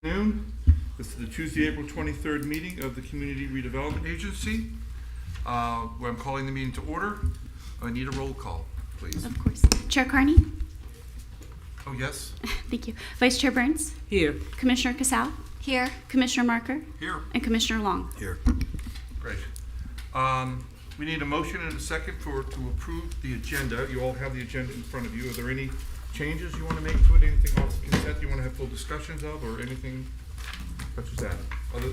Noon. This is the Tuesday, April 23rd meeting of the Community Redevelopment Agency, where I'm calling the meeting to order. I need a roll call, please. Of course. Chair Carney? Oh, yes? Thank you. Vice Chair Burns? Here. Commissioner Casal? Here. Commissioner Marker? Here. And Commissioner Long? Here. Great. We need a motion and a second to approve the agenda. You all have the agenda in front of you. Are there any changes you want to make to it? Anything off the consent you want to have full discussions of, or anything such as that?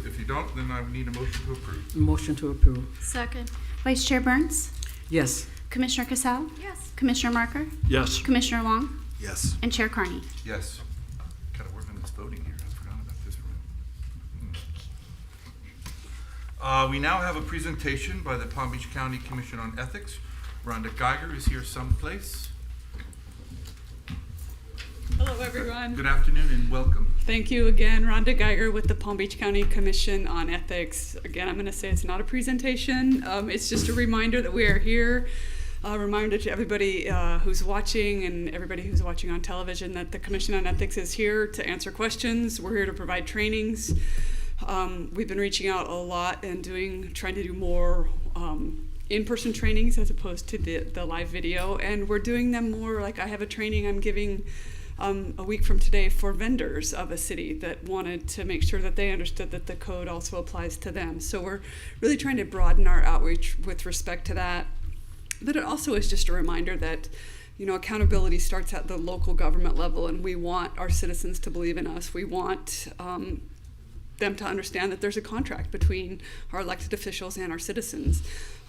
If you don't, then I would need a motion to approve. Motion to approve. Second. Vice Chair Burns? Yes. Commissioner Casal? Yes. Commissioner Marker? Yes. Commissioner Long? Yes. And Chair Carney? Yes. Gotta work on this voting here. I forgot about this one. We now have a presentation by the Palm Beach County Commission on Ethics. Rhonda Geiger is here someplace. Hello, everyone. Good afternoon and welcome. Thank you again, Rhonda Geiger with the Palm Beach County Commission on Ethics. Again, I'm going to say it's not a presentation. It's just a reminder that we are here. A reminder to everybody who's watching and everybody who's watching on television that the Commission on Ethics is here to answer questions. We're here to provide trainings. We've been reaching out a lot and trying to do more in-person trainings as opposed to the live video. And we're doing them more like I have a training I'm giving a week from today for vendors of a city that wanted to make sure that they understood that the code also applies to them. So we're really trying to broaden our outreach with respect to that. But it also is just a reminder that, accountability starts at the local government level, and we want our citizens to believe in us. We want them to understand that there's a contract between our elected officials and our citizens.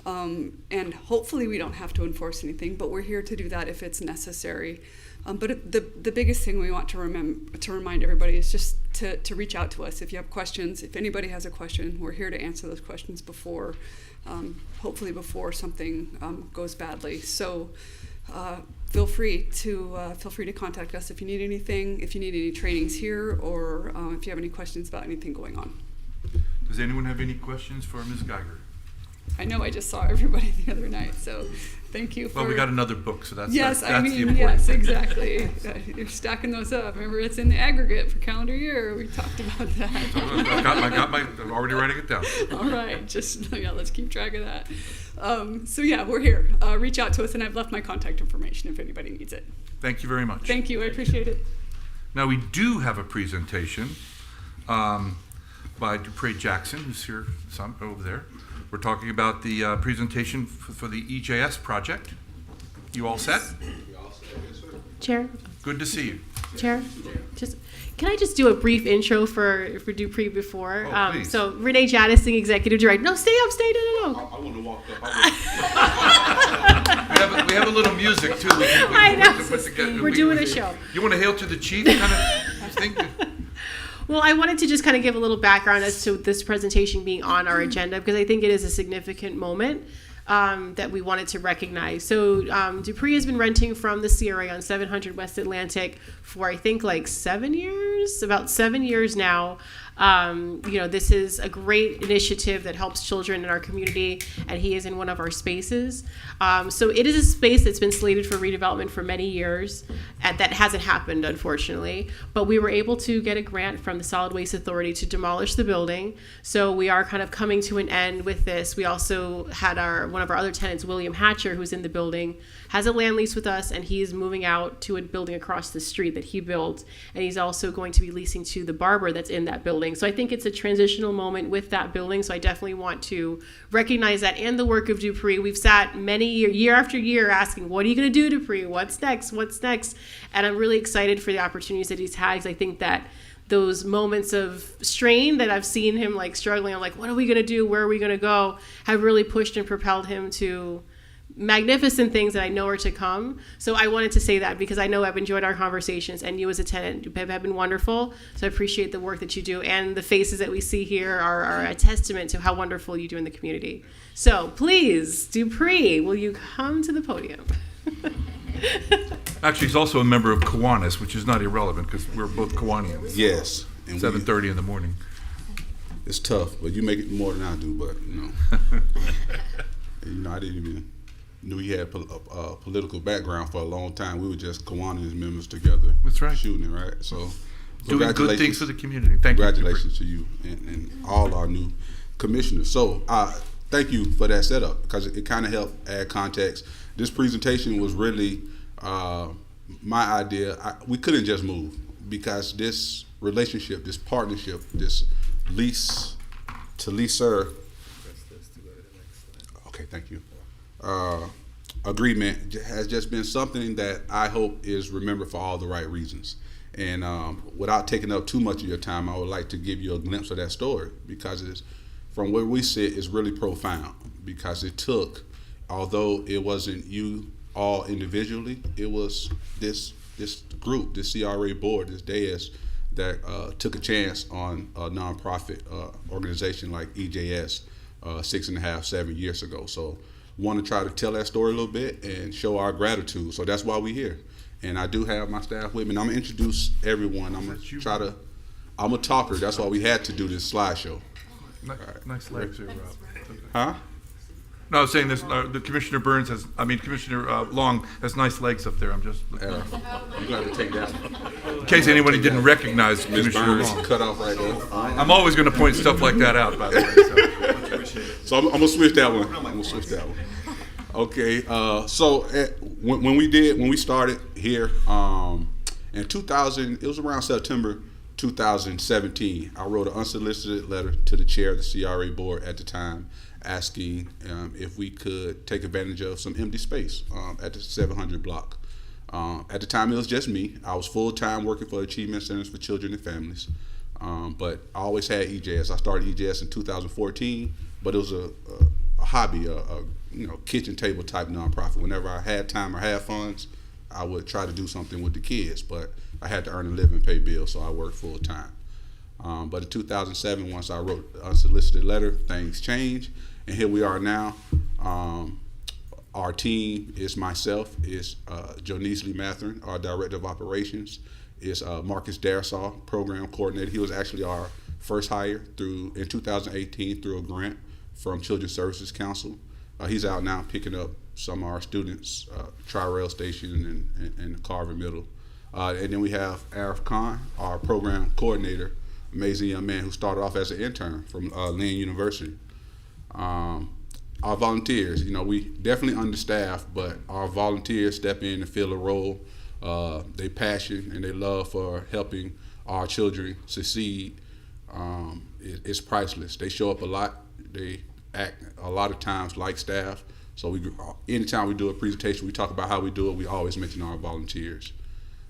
And hopefully we don't have to enforce anything, but we're here to do that if it's necessary. But the biggest thing we want to remind everybody is just to reach out to us if you have questions. If anybody has a question, we're here to answer those questions hopefully before something goes badly. So feel free to contact us if you need anything, if you need any trainings here, or if you have any questions about anything going on. Does anyone have any questions for Ms. Geiger? I know I just saw everybody the other night, so thank you for... Well, we got another book, so that's the yes, important thing. Exactly. You're stacking those up. Remember, it's in the aggregate for calendar year. We talked about that. I'm already writing it down. All right, let's keep track of that. We're here. Reach out to us, and I've left my contact information if anybody needs it. Thank you very much. Thank you. I appreciate it. Now, we do have a presentation by Dupree Jackson, who's here over there. We're talking about the presentation for the EJS project. You all set? Chair? Good to see you. Chair? Can I just do a brief intro for Dupree before? Oh, please. So Renee Jadising, Executive Director. No, stay up, stay. No. I want to walk up. We have a little music too. I know. We're doing a show. You want to hail to the chief kind of thing? Well, I wanted to just kind of give a little background as to this presentation being on our agenda, because I think it is a significant moment that we wanted to recognize. So Dupree has been renting from the CRA on 700 West Atlantic for, I think, like 7 years, about 7 years now. This is a great initiative that helps children in our community, and he is in one of our spaces. So it is a space that's been slated for redevelopment for many years, and that hasn't happened, unfortunately. But we were able to get a grant from the Solid Waste Authority to demolish the building. So we are kind of coming to an end with this. We also had one of our other tenants, William Hatcher, who's in the building, has a land lease with us, and he's moving out to a building across the street that he built. And he's also going to be leasing to the barber that's in that building. So I think it's a transitional moment with that building. So I definitely want to recognize that and the work of Dupree. We've sat year after year asking, what are you going to do, Dupree? What's next? And I'm really excited for the opportunities that he's had, because I think that those moments of strain that I've seen him like struggling, I'm like, what are we going to do? Where are we going to go? Have really pushed and propelled him to magnificent things that I know are to come. So I wanted to say that because I know I've enjoyed our conversations, and you as a tenant have been wonderful. So I appreciate the work that you do, and the faces that we see here are a testament to how wonderful you do in the community. So please, Dupree, will you come to the podium? Actually, he's also a member of Kiwanis, which is not irrelevant because we're both Kiwanians. Yes. 7:30 in the morning. It's tough, but you make it more than I do, but, I didn't even knew he had a political background for a long time. We were just Kiwanis members together. That's right. Shooting it, right? So doing good Congratulations. things for the community. Thank you. Congratulations to you and all our new commissioners. So thank you for that setup, because it kind of helped add context. This presentation was really my idea. We couldn't just move, because this relationship, this partnership, this lease to leaser. Okay, thank you. Agreement has just been something that I hope is remembered for all the right reasons. And without taking up too much of your time, I would like to give you a glimpse of that story, because it's, from where we sit, it's really profound, because it took, although it wasn't you all individually, it was this group, this CRA board, this dais that took a chance on a nonprofit organization like EJS 6.5, 7 years ago. So want to try to tell that story a little bit and show our gratitude. So that's why we're here. And I do have my staff with me, and I'm gonna introduce everyone. I'm a talker. That's why we had to do this slideshow. Nice legs there, Rob. Huh? No, I was saying this, the Commissioner Commissioner Long has nice legs up there. I'm just, You're gonna have to take that one. in case anybody didn't recognize Ms. Commissioner Burns Long. cut off right there. I'm always gonna point stuff like that out, by the way. So I'm gonna switch that one. Okay, so when we started here in 2000, it was around September 2017. I wrote an unsolicited letter to the chair of the CRA board at the time, asking if we could take advantage of some empty space at the 700 block. At the time, it was just me. I was full-time working for Achievement Centers for Children and Families, but I always had EJS. I started EJS in 2014, but it was a hobby, a kitchen table type nonprofit. Whenever I had time or had funds, I would try to do something with the kids, but I had to earn a living, pay bills, so I worked full-time. But in 2007, once I wrote the unsolicited letter, things changed, and here we are now. Our team is myself, is Jonice Lee Mathern, our Director of Operations, is Marcus Darsaw, Program Coordinator. He was actually our first hire in 2018 through a grant from Children's Services Council. He's out now picking up some of our students, Tri-Rail Station and Carver Middle. And then we have Arif Khan, our Program Coordinator, amazing young man who started off as an intern from Lynn University. Our volunteers, we definitely understaffed, but our volunteers step in and fill a role. Their passion and their love for helping our children succeed is priceless. They show up a lot. They act a lot of times like staff. So anytime we do a presentation, we talk about how we do it. We always mention our volunteers.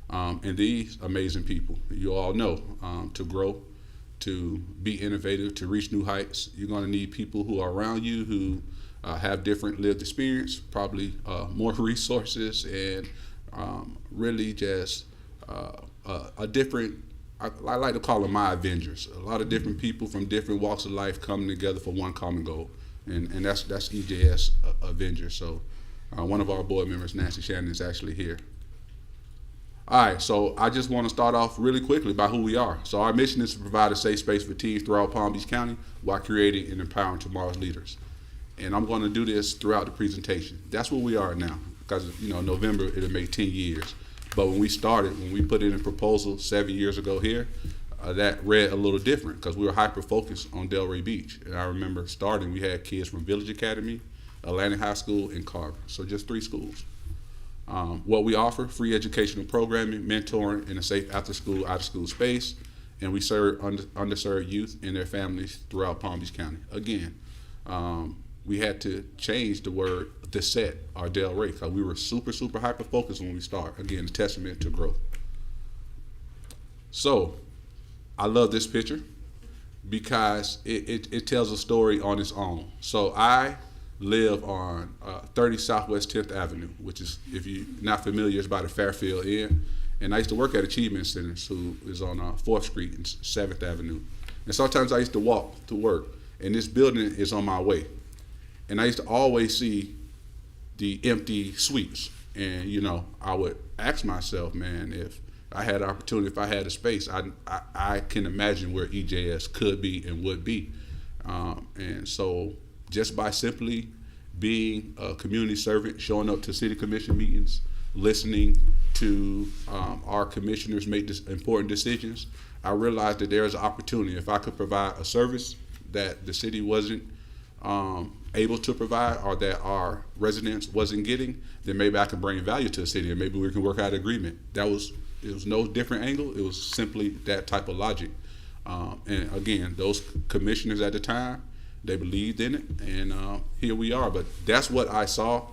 And these amazing people, you all know, to grow, to be innovative, to reach new heights, you're going to need people who are around you who have different lived experience, probably more resources, and really just a different, I like to call them my Avengers. A lot of different people from different walks of life coming together for one common goal, and that's EJS Avengers. So one of our board members, Nancy Shannon, is actually here. All right, so I just want to start off really quickly by who we are. So our mission is to provide a safe space for teens throughout Palm Beach County while creating and empowering tomorrow's leaders. And I'm going to do this throughout the presentation. That's where we are now, because November it'll make 10 years. But when we started, when we put in a proposal 7 years ago here, that read a little different, because we were hyper-focused on Delray Beach. And I remember starting, we had kids from Village Academy, Atlantic High School, and Carver. So just 3 schools. What we offer: free educational programming, mentoring, and a safe after-school, out-of-school space. And we serve underserved youth and their families throughout Palm Beach County. Again, we had to change the word set, or Delray, because we were super, super hyper-focused when we started. Again, a testament to growth. So, I love this picture because it tells a story on its own. So I live on 30 Southwest 10th Avenue, which is, if you're not familiar, it's by the Fairfield Inn. And I used to work at Achievement Centers, who is on 4th Street and 7th Avenue. And sometimes I used to walk to work, and this building is on my way. And I used to always see the empty suites. And, I would ask myself, man, if I had an opportunity, if I had a space, I can imagine where EJS could be and would be. And so just by simply being a community servant, showing up to city commission meetings, listening, to our commissioners make important decisions, I realized that there is an opportunity. If I could provide a service that the city wasn't able to provide, or that our residents wasn't getting, then maybe I can bring value to the city, and maybe we can work out an agreement. It was no different angle. It was simply that type of logic. And again, those commissioners at the time, they believed in it, and here we are. But that's what I saw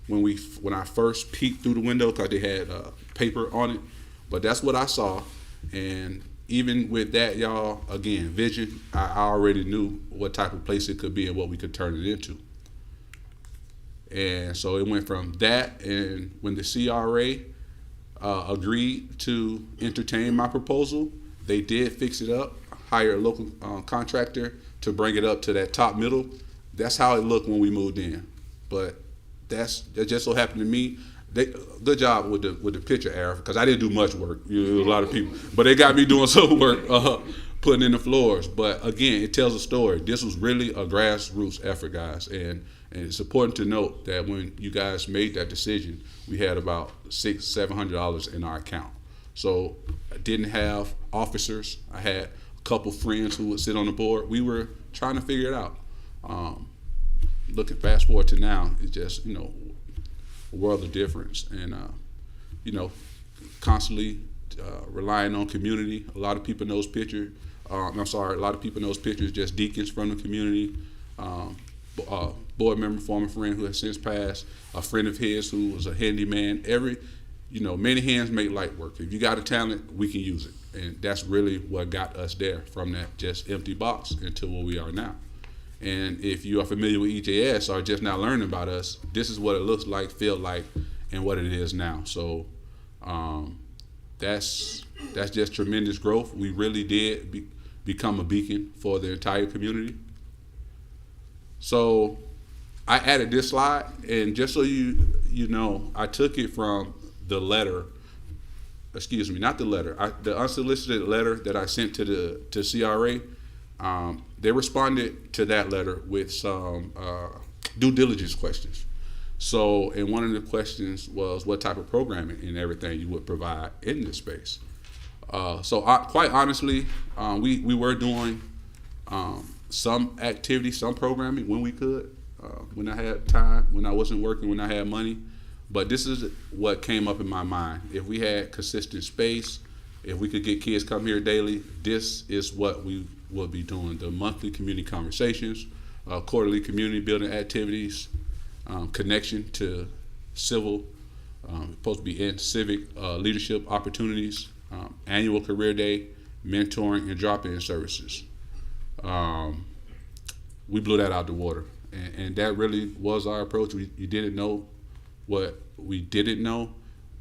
when I first peeked through the window, because they had paper on it. But that's what I saw, and even with that, y'all, again, vision, I already knew what type of place it could be and what we could turn it into. And so it went from that, and when the CRA agreed to entertain my proposal, they did fix it up, hire a local contractor to bring it up to that top middle. That's how it looked when we moved in. But that just so happened to me. Good job with the picture, Arif, because I didn't do much work. A lot of people, but they got me doing some work, putting in the floors. But again, it tells a story. This was really a grassroots effort, guys, and it's important to note that when you guys made that decision, we had about $600-700 in our account. So I didn't have officers. I had a couple friends who would sit on the board. We were trying to figure it out. Looking fast forward to now, it's just a world of difference, and constantly relying on community. A lot of people knows pictures. A lot of people knows pictures, just deacons from the community, board member, former friend who has since passed, a friend of his who was a handyman. Many hands make light work. If you got a talent, we can use it, and that's really what got us there, from that just empty box into where we are now. And if you are familiar with EJS or just now learning about us, this is what it looks like, feel like, and what it is now. So that's just tremendous growth. We really did become a beacon for the entire community. So I added this slide, and just so you know, I took it from the letter. Excuse me, not the letter. The unsolicited letter that I sent to CRA. They responded to that letter with some due diligence questions. So, and one of the questions was what type of programming and everything you would provide in this space. Quite honestly, we were doing some activity, some programming when we could, when I had time, when I wasn't working, when I had money. But this is what came up in my mind. If we had consistent space, if we could get kids come here daily, this is what we will be doing. The monthly community conversations, quarterly community building activities, connection to civil, supposed to be in civic leadership opportunities, annual career day, mentoring, and drop-in services. We blew that out the water, and that really was our approach. You didn't know what we didn't know,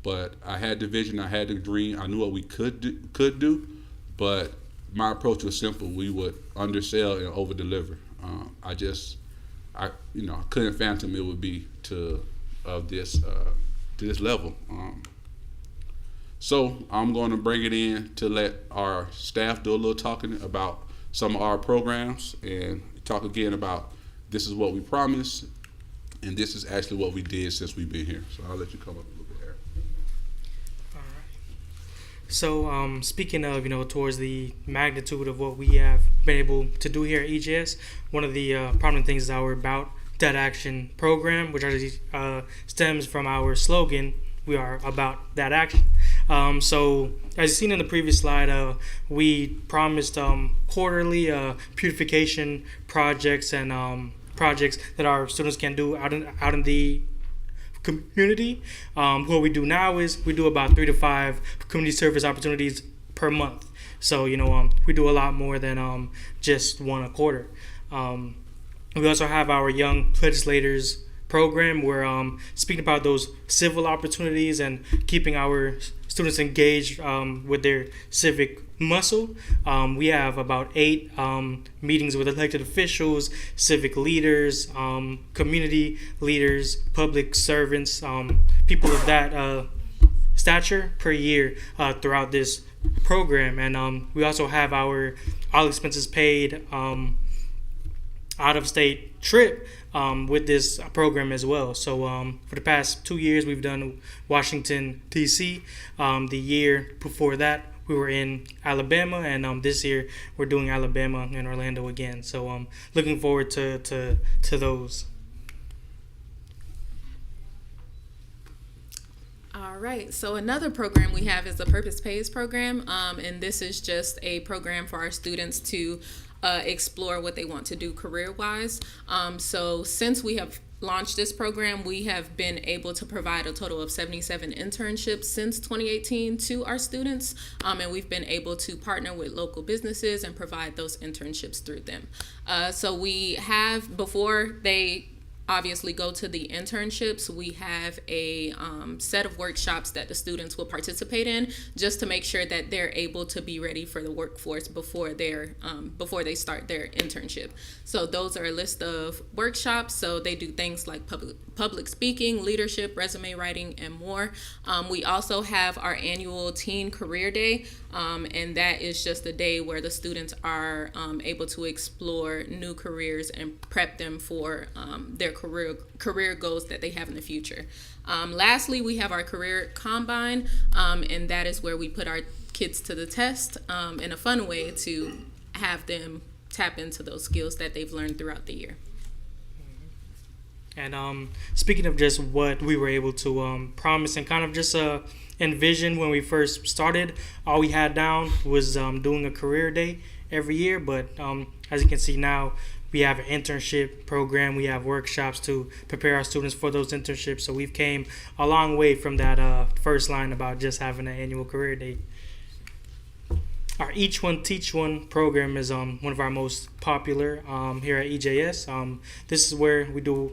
but I had the vision, I had the dream, I knew what we could do, but my approach was simple. We would undersell and over-deliver. I couldn't fathom it would be to this level. So I'm going to bring it in to let our staff do a little talking about some of our programs, and talk again about this is what we promised, and this is actually what we did since we've been here. So I'll let you come up a little bit, Eric. All right. So speaking of, towards the magnitude of what we have been able to do here at EJS, one of the prominent things is our About That Action program, which actually stems from our slogan, we are about that action. So as you've seen in the previous slide, we promised quarterly beautification projects and projects that our students can do out in the community. What we do now is we do about 3 to 5 community service opportunities per month. So we do a lot more than just one a quarter. We also have our Young Legislators program where speaking about those civil opportunities and keeping our students engaged with their civic muscle. We have about 8 meetings with elected officials, civic leaders, community leaders, public servants, people of that stature per year throughout this program. And we also have our all expenses paid out-of-state trip with this program as well. So for the past 2 years, we've done Washington, D.C. The year before that, we were in Alabama, and this year we're doing Alabama and Orlando again. So looking forward to those. All right, so another program we have is the Purpose Pays program, and this is just a program for our students to explore what they want to do career-wise. So since we have launched this program, we have been able to provide a total of 77 internships since 2018 to our students, and we've been able to partner with local businesses and provide those internships through them. So we have, before they obviously go to the internships, we have a set of workshops that the students will participate in, just to make sure that they're able to be ready for the workforce before they start their internship. So those are a list of workshops. So they do things like public speaking, leadership, resume writing, and more. We also have our annual Teen Career Day, and that is just a day where the students are able to explore new careers and prep them for their career goals that they have in the future. Lastly, we have our Career Combine, and that is where we put our kids to the test in a fun way to have them tap into those skills that they've learned throughout the year. And speaking of just what we were able to promise and kind of just envision when we first started, all we had down was doing a career day every year. But as you can see now, we have an internship program. We have workshops to prepare our students for those internships. So we've came a long way from that first line about just having an annual career day. Our Each One Teach One program is one of our most popular here at EJS. This is where we do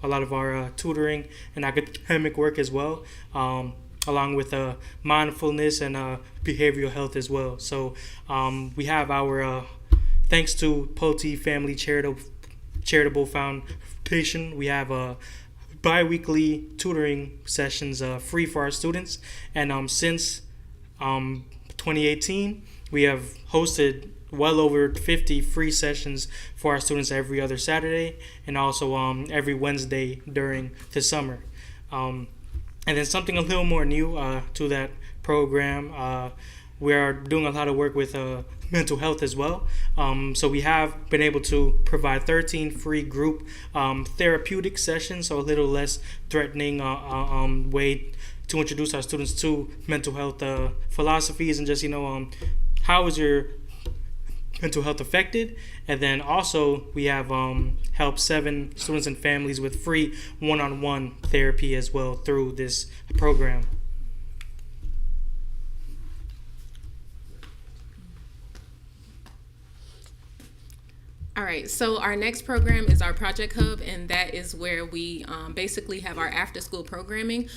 a lot of our tutoring and academic work as well, along with mindfulness and behavioral health as well. So we have our, thanks to Pulte Family Charitable Foundation, we have bi-weekly tutoring sessions free for our students. And since 2018, we have hosted well over 50 free sessions for our students every other Saturday, and also every Wednesday during the summer. And then something a little more new to that program, we are doing a lot of work with mental health as well. So we have been able to provide 13 free group therapeutic sessions, so a little less threatening way to introduce our students to mental health philosophies and just, how is your mental health affected? And then also we have helped 7 students and families with free one-on-one therapy as well through this program. All right, so our next program is our Project Hub, and that is where we basically have our after-school programming.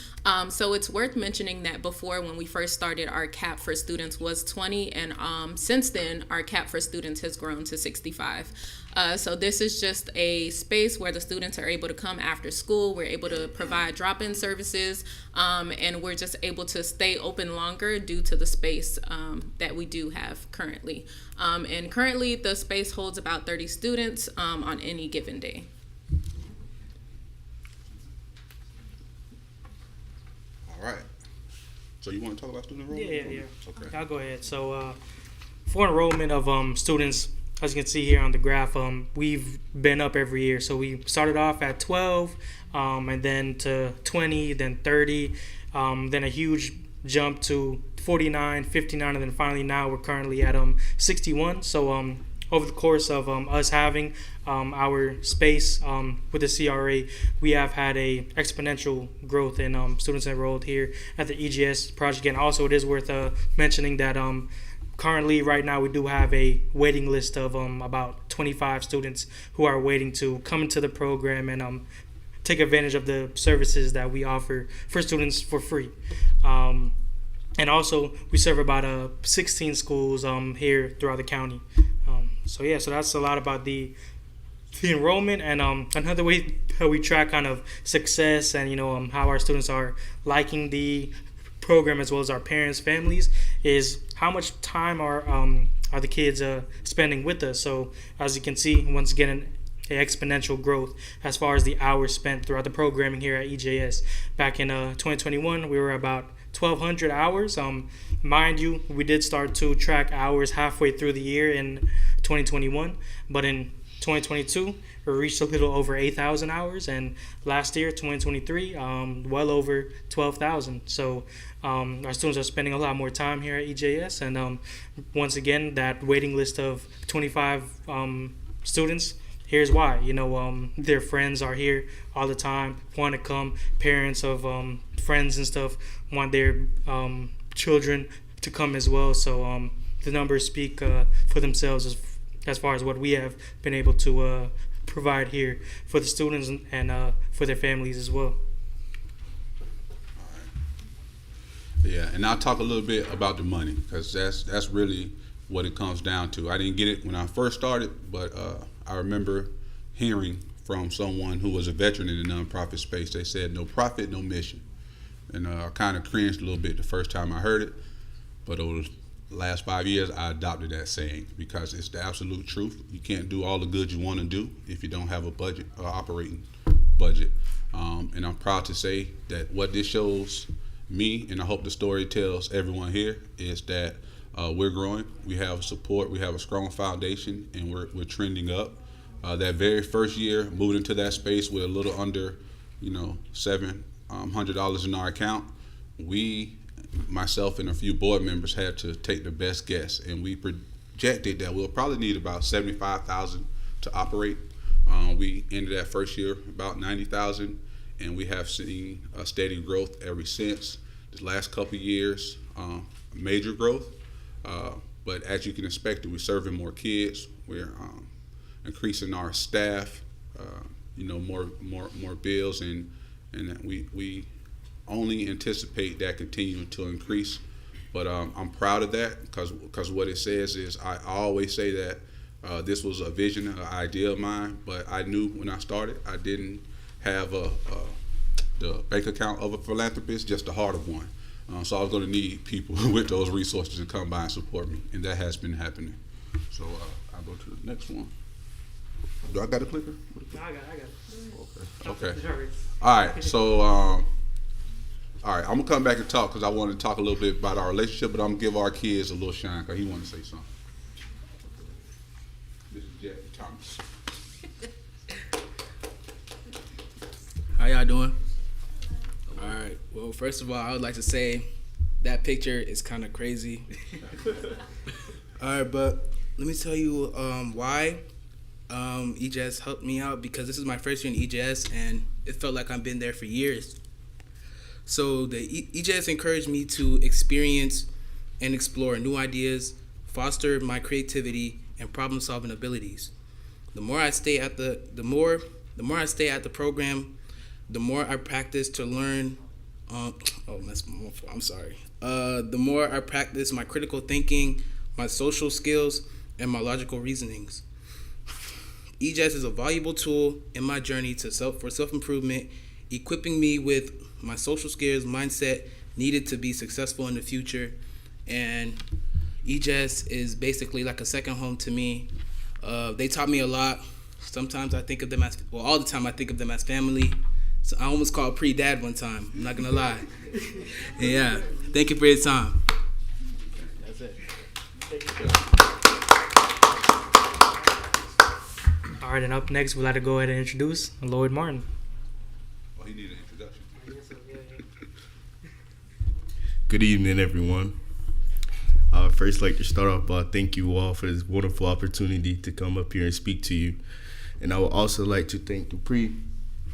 So it's worth mentioning that before, when we first started, our cap for students was 20, and since then, our cap for students has grown to 65. So this is just a space where the students are able to come after school. We're able to provide drop-in services, and we're just able to stay open longer due to the space that we do have currently. And currently, the space holds about 30 students on any given day. All right. So you want to talk about student enrollment? Yeah. Okay. I'll go ahead. So for enrollment of students, as you can see here on the graph, we've been up every year. So we started off at 12, and then to 20, then 30, then a huge jump to 49, 59, and then finally now we're currently at 61. So over the course of us having our space with the CRA, we have had a exponential growth in students enrolled here at the EGS project. And also it is worth mentioning that currently, right now, we do have a waiting list of about 25 students who are waiting to come into the program and take advantage of the services that we offer for students for free. And also, we serve about 16 schools here throughout the county. So that's a lot about the enrollment. And another way how we track kind of success and how our students are liking the program, as well as our parents, families, is how much time are the kids spending with us. So as you can see, once again, exponential growth as far as the hours spent throughout the programming here at EJS. Back in 2021, we were about 1,200 hours. Mind you, we did start to track hours halfway through the year in 2021, but in 2022, we reached a little over 8,000 hours, and last year, 2023, well over 12,000. So our students are spending a lot more time here at EJS, and once again, that waiting list of 25 students, here's why. Their friends are here all the time, want to come. Parents of friends and stuff want their children to come as well. So the numbers speak for themselves as far as what we have been able to provide here for the students and for their families as well. Yeah, and I'll talk a little bit about the money, because that's really what it comes down to. I didn't get it when I first started, but I remember hearing from someone who was a veteran in the nonprofit space. They said, "No profit, no mission." And I kind of cringed a little bit the first time I heard it, but over the last 5 years, I adopted that saying because it's the absolute truth. You can't do all the good you want to do if you don't have a budget, or operating budget. And I'm proud to say that what this shows me, and I hope the story tells everyone here, is that we're growing. We have support. We have a strong foundation, and we're trending up. That very first year, moving into that space with a little under, $700 in our account, myself and a few board members had to take the best guess, and we projected that we'll probably need about 75,000 to operate. We ended that first year about 90,000, and we have seen a steady growth ever since. The last couple of years, major growth, but as you can expect, we're serving more kids. We're increasing our staff, more bills, and we only anticipate that continuing to increase. But I'm proud of that because what it says is I always say that this was a vision, an idea of mine, but I knew when I started I didn't have the bank account of a philanthropist, just the heart of one. So I was going to need people with those resources to come by and support me, and that has been happening. So I'll go to the next one. Do I got a clicker? No, I got it. Okay. All right. So, all right. I'm gonna come back and talk because I want to talk a little bit about our relationship, but I'm gonna give our kids a little shine because he want to say something. This is Jeff Thomas. How y'all doing? All right. Well, first of all, I would like to say that picture is kind of crazy. All right, but let me tell you why EJS helped me out, because this is my first year in EJS and it felt like I've been there for years. So the EJS encouraged me to experience and explore new ideas, foster my creativity and problem-solving abilities. The more I stay at the program, the more I practice to learn. The more I practice my critical thinking, my social skills, and my logical reasonings. EJS is a valuable tool in my journey for self-improvement, equipping me with my social skills mindset needed to be successful in the future. And EJS is basically like a second home to me. They taught me a lot. Sometimes I think of them all the time I think of them as family. So I almost called pre-dad one time, I'm not gonna lie. Yeah, thank you for your time. That's it. All right, and up next, we'd like to go ahead and introduce Lloyd Martin. Well, he needed an introduction. Good evening, everyone. First, like to start off by thank you all for this wonderful opportunity to come up here and speak to you. And I would also like to thank Dupree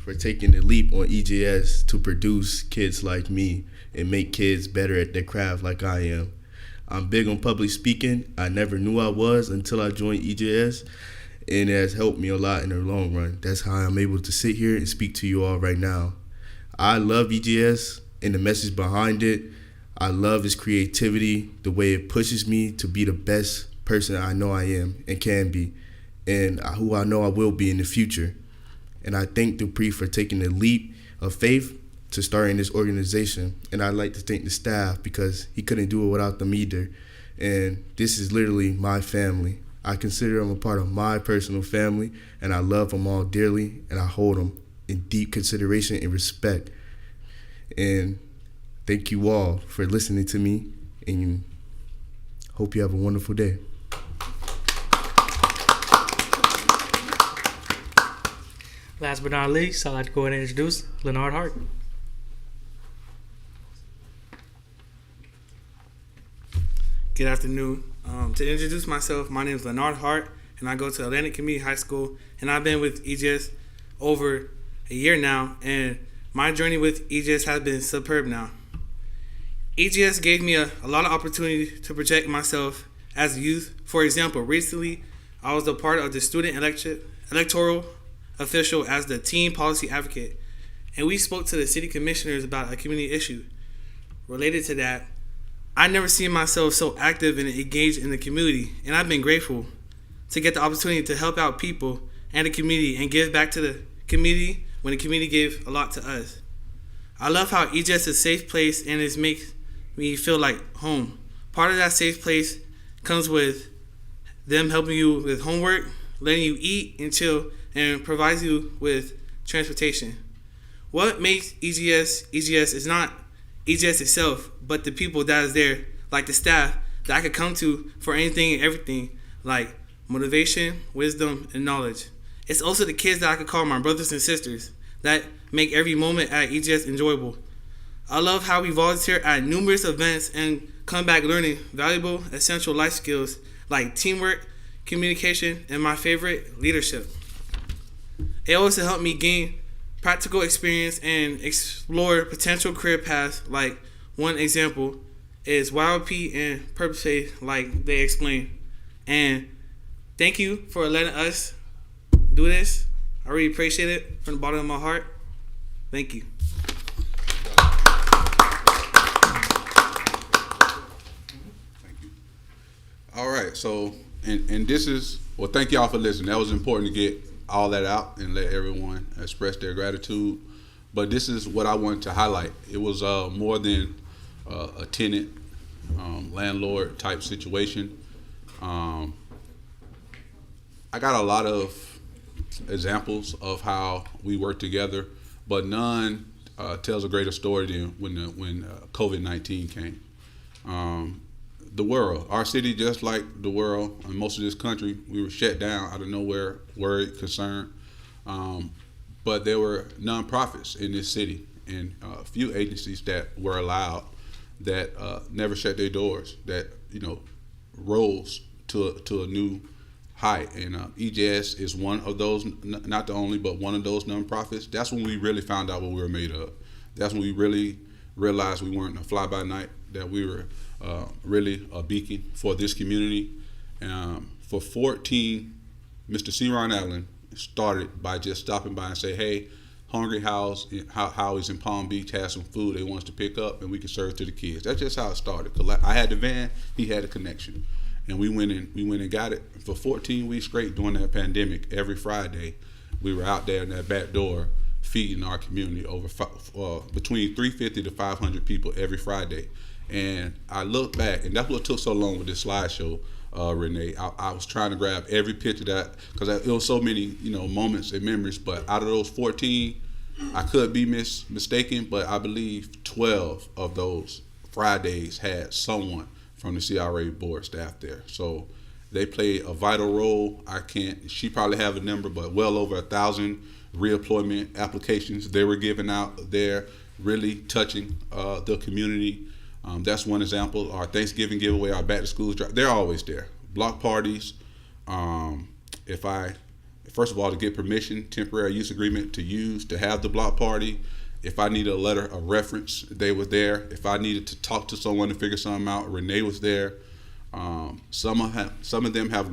for taking the leap on EJS to produce kids like me and make kids better at their craft like I am. I'm big on public speaking. I never knew I was until I joined EJS, and it has helped me a lot in the long run. That's how I'm able to sit here and speak to you all right now. I love EJS and the message behind it. I love its creativity, the way it pushes me to be the best person I know I am and can be, and who I know I will be in the future. And I thank Dupree for taking the leap of faith to starting this organization. And I'd like to thank the staff because he couldn't do it without them either. And this is literally my family. I consider them a part of my personal family, and I love them all dearly, and I hold them in deep consideration and respect. And thank you all for listening to me, and hope you have a wonderful day. Last but not least, I'd like to go ahead and introduce Leonard Hart. Good afternoon. To introduce myself, my name is Leonard Hart, and I go to Atlantic Community High School, and I've been with EGS over a year now, and my journey with EGS has been superb now. EGS gave me a lot of opportunity to project myself as a youth. For example, recently, I was a part of the student electoral official as the teen policy advocate, and we spoke to the city commissioners about a community issue. Related to that, I never seen myself so active and engaged in the community, and I've been grateful to get the opportunity to help out people and the community and give back to the community when the community gave a lot to us. I love how EGS is a safe place and it makes me feel like home. Part of that safe place comes with them helping you with homework, letting you eat and chill, and provides you with transportation. What makes EGS is not EGS itself, but the people that is there, like the staff that I could come to for anything and everything, like motivation, wisdom, and knowledge. It's also the kids that I could call my brothers and sisters that make every moment at EGS enjoyable. I love how we volunteer at numerous events and come back learning valuable, essential life skills like teamwork, communication, and my favorite, leadership. It also helped me gain practical experience and explore potential career paths. Like one example is YLP and Purpose Pay, like they explained. And thank you for letting us do this. I really appreciate it from the bottom of my heart. Thank you. All right, so, and this is, well, thank y'all for listening. That was important to get all that out and let everyone express their gratitude. But this is what I wanted to highlight. It was more than a tenant, landlord type situation. I got a lot of examples of how we work together, but none tells a greater story than when COVID-19 came. The world, our city, just like the world and most of this country, we were shut down out of nowhere, worried, concerned. But there were nonprofits in this city and a few agencies that were allowed that never shut their doors, that rose to a new height. And EGS is one of those, not the only, but one of those nonprofits. That's when we really found out what we were made of. That's when we really realized we weren't a fly-by-night, that we were really a beacon for this community. For 14, Mr. C. Ron Allen started by just stopping by and say, hey, Hungry Howie's in Palm Beach has some food they want us to pick up and we can serve to the kids. That's just how it started. I had the van, he had a connection. And we went and got it. For 14 weeks straight during that pandemic, every Friday, we were out there in that back door feeding our community over between 350 to 500 people every Friday. And I look back, and that's what took so long with this slideshow, Renee. I was trying to grab every picture because it was so many, moments and memories. But out of those 14, I could be mistaken, but I believe 12 of those Fridays had someone from the CRA board staff there. So they played a vital role. She probably have a number, but well over 1,000 reemployment applications they were giving out there, really touching the community. That's one example. Our Thanksgiving giveaway, our back to school drive, they're always there. Block parties. First of all, to get permission, temporary use agreement to have the block party. If I needed a letter of reference, they were there. If I needed to talk to someone to figure something out, Renee was there. Some of them have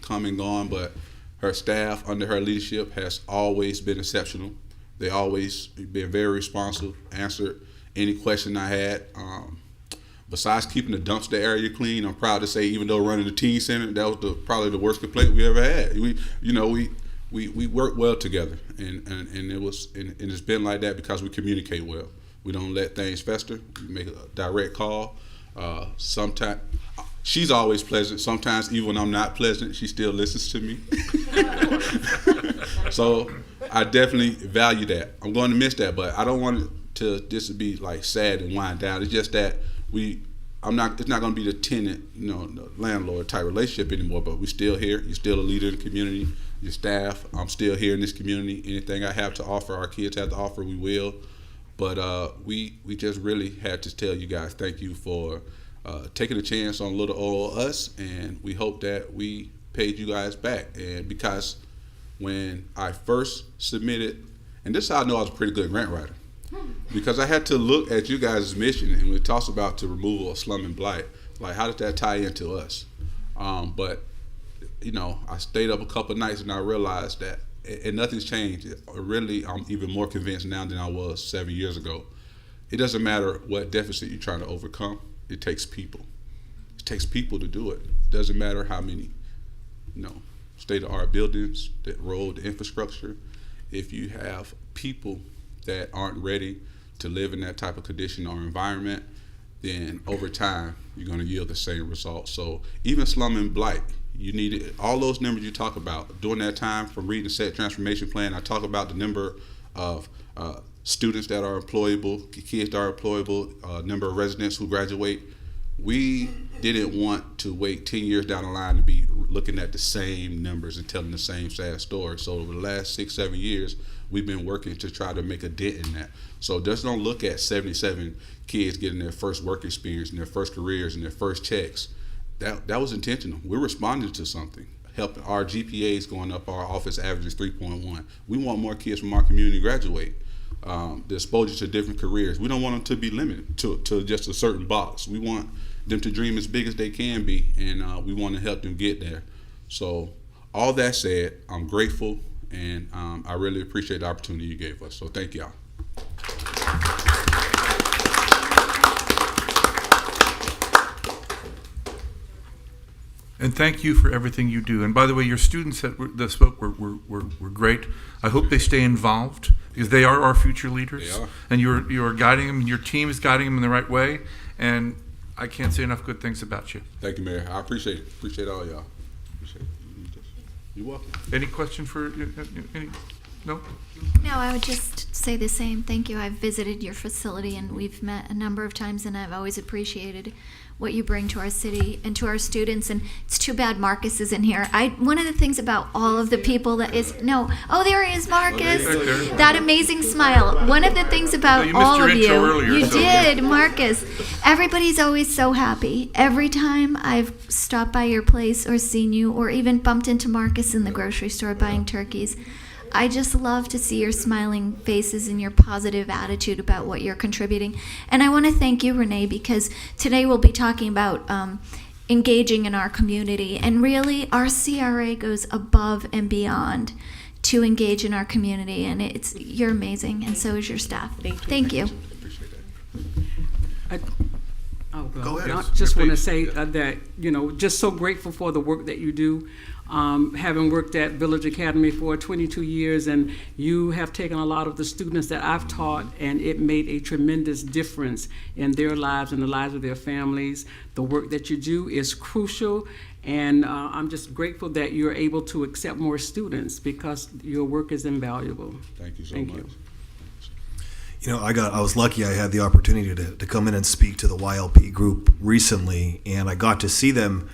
come and gone, but her staff under her leadership has always been exceptional. They always been very responsive, answered any question I had. Besides keeping the dumpster area clean, I'm proud to say, even though running the teen center, that was probably the worst complaint we ever had. We work well together, and it's been like that because we communicate well. We don't let things fester. We make a direct call. Sometimes She's always pleasant. Sometimes even when I'm not pleasant, she still listens to me. So I definitely value that. I'm going to miss that, but I don't want it to this to be like sad and wind down. It's just that it's not going to be the tenant, the landlord type relationship anymore, but we're still here. You're still a leader in the community. Your staff, I'm still here in this community. Anything I have to offer, our kids have to offer, we will. But we just really had to tell you guys thank you for taking a chance on little old us, and we hope that we paid you guys back. And because when I first submitted, and this is how I know I was a pretty good grant writer, because I had to look at you guys' mission, and we talked about the removal of slum and blight. Like, how did that tie into us? But I stayed up a couple of nights and I realized that, and nothing's changed. Really, I'm even more convinced now than I was 7 years ago. It doesn't matter what deficit you're trying to overcome. It takes people. It takes people to do it. It doesn't matter how many, state-of-art buildings, the road, the infrastructure. If you have people that aren't ready to live in that type of condition or environment, then over time, you're going to yield the same results. So even slum and blight, you needed all those numbers you talk about. During that time from reading the SET transformation plan, I talk about the number of students that are employable, kids that are employable, number of residents who graduate. We didn't want to wait 10 years down the line to be looking at the same numbers and telling the same sad story. So over the last 6-7 years, we've been working to try to make a dent in that. So just don't look at 77 kids getting their first work experience and their first careers and their first checks. That was intentional. We're responding to something. Helping our GPAs going up, our office average is 3.1. We want more kids from our community to graduate. The exposure to different careers. We don't want them to be limited to just a certain box. We want them to dream as big as they can be, and we want to help them get there. So all that said, I'm grateful, and I really appreciate the opportunity you gave us. So thank y'all. And thank you for everything you do. And by the way, your students that spoke were great. I hope they stay involved, because they are our future leaders. They are. And you are guiding them, and your team is guiding them in the right way. And I can't say enough good things about you. Thank you, Mayor. I appreciate it. Appreciate all y'all. Appreciate it. You're welcome. Any question for any? No? No, I would just say the same. Thank you. I've visited your facility and we've met a number of times, and I've always appreciated what you bring to our city and to our students. And it's too bad Marcus isn't here. One of the things about all of the people that is there he is, Marcus. That amazing smile. One of the things about you missed all your of intro you, earlier, you so- did, Marcus. Everybody's always so happy. Every time I've stopped by your place or seen you, or even bumped into Marcus in the grocery store buying turkeys, I just love to see your smiling faces and your positive attitude about what you're contributing. And I want to thank you, Renee, because today we'll be talking about engaging in our community. And really, our CRA goes above and beyond to engage in our community. And you're amazing, and so is your staff. Thank you. Go ahead. I Yes, just your want to face. say that, just so grateful for the work that you do. Having worked at Village Academy for 22 years, and you have taken a lot of the students that I've taught, and it made a tremendous difference in their lives and the lives of their families. The work that you do is crucial, and I'm just grateful that you're able to accept more students, because your work is invaluable. Thank you so Thank much. you. I was lucky. I had the opportunity to come in and speak to the YLP group recently, and I got to see them,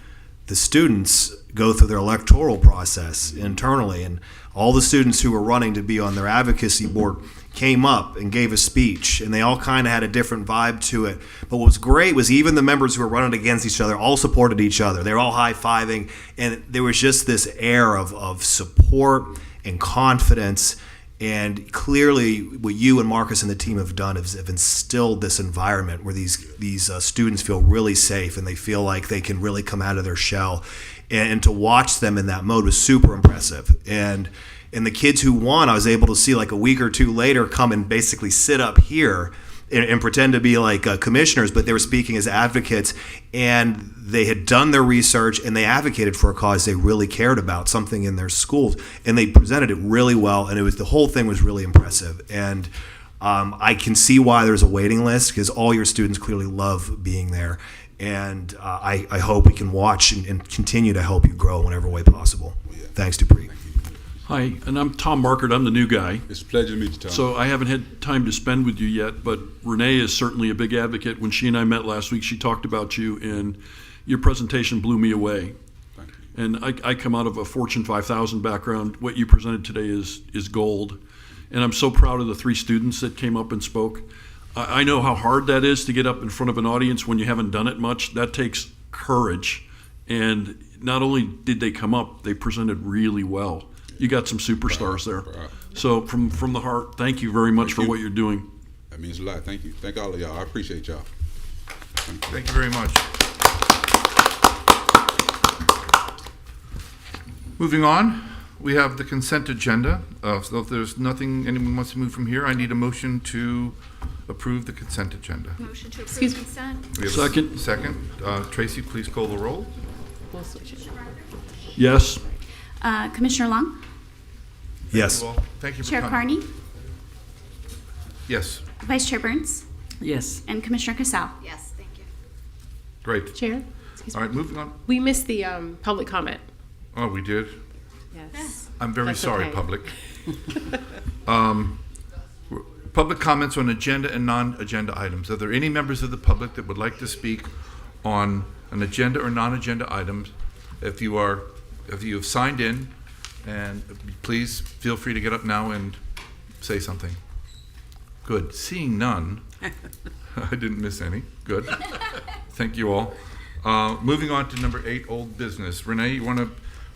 the students, go through their electoral process internally, and all the students who were running to be on their advocacy board came up and gave a speech, and they all kind of had a different vibe to it. But what was great was even the members who were running against each other all supported each other. They were all high-fiving, and there was just this air of support and confidence. And clearly, what you and Marcus and the team have done is have instilled this environment where these students feel really safe, and they feel like they can really come out of their shell. And to watch them in that mode was super impressive. And the kids who won, I was able to see like a week or two later come and basically sit up here and pretend to be like commissioners, but they were speaking as advocates, and they had done their research and they advocated for a cause they really cared about, something in their schools, and they presented it really well, and the whole thing was really impressive. And I can see why there's a waiting list, because all your students clearly love being there. And I hope we can watch and continue to help you grow in whatever way possible. Thanks, Dupree. Hi, and I'm Tom Markert. I'm the new guy. It's a pleasure to meet you, Tom. So I haven't had time to spend with you yet, but Renee is certainly a big advocate. When she and I met last week, she talked about you, and your presentation blew me away. Thank you. And I come out of a Fortune 5000 background. What you presented today is gold. And I'm so proud of the 3 students that came up and spoke. I know how hard that is to get up in front of an audience when you haven't done it much. That takes courage. And not only did they come up, they presented really well. You got some superstars there. So from the heart, thank you very much for what you're doing. That means a lot. Thank you. Thank all of y'all. I appreciate y'all. Thank you very much. Moving on, we have the consent agenda. So if there's nothing anyone wants to move from here, I need a motion to approve the consent agenda. Motion to approve consent. We have Second. Second. Tracy, please call the roll. We'll switch it. Yes. Commissioner Long, Yes. Well, thank you for Chair coming. Carney, Yes, Vice Chair Burns, Yes. and Commissioner Casal. Yes, thank you. great. Chair, All right, moving on. we missed the public comment. Oh, we did? Yes. I'm very That's sorry, okay. public. Public comments on agenda and non-agenda items. Are there any members of the public that would like to speak on an agenda or non-agenda items? If you have signed in, and please feel free to get up now and say something. Good. Seeing none, I didn't miss any. Good. Thank you all. Moving on to number 8, old business. Renee, you want to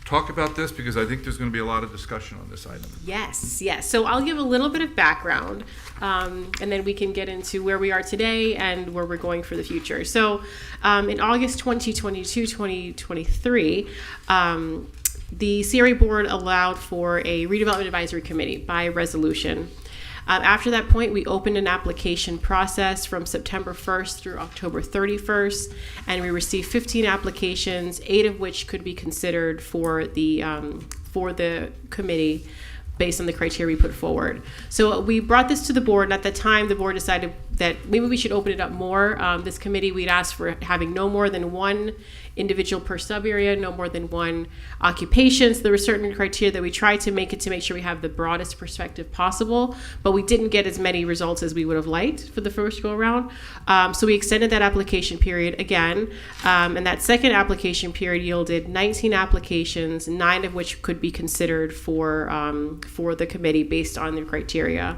talk about this? Because I think there's going to be a lot of discussion on this item. Yes. So I'll give a little bit of background, and then we can get into where we are today and where we're going for the future. So in August 2022-2023, the CRA board allowed for a redevelopment advisory committee by resolution. After that point, we opened an application process from September 1st through October 31st, and we received 15 applications, 8 of which could be considered for the committee based on the criteria we put forward. So we brought this to the board, and at the time, the board decided that maybe we should open it up more. This committee, we'd asked for having no more than 1 individual per sub area, no more than 1 occupation. So there were certain criteria that we tried to make sure we have the broadest perspective possible, but we didn't get as many results as we would have liked for the first go around. So we extended that application period again, and that second application period yielded 19 applications, 9 of which could be considered for the committee based on the criteria.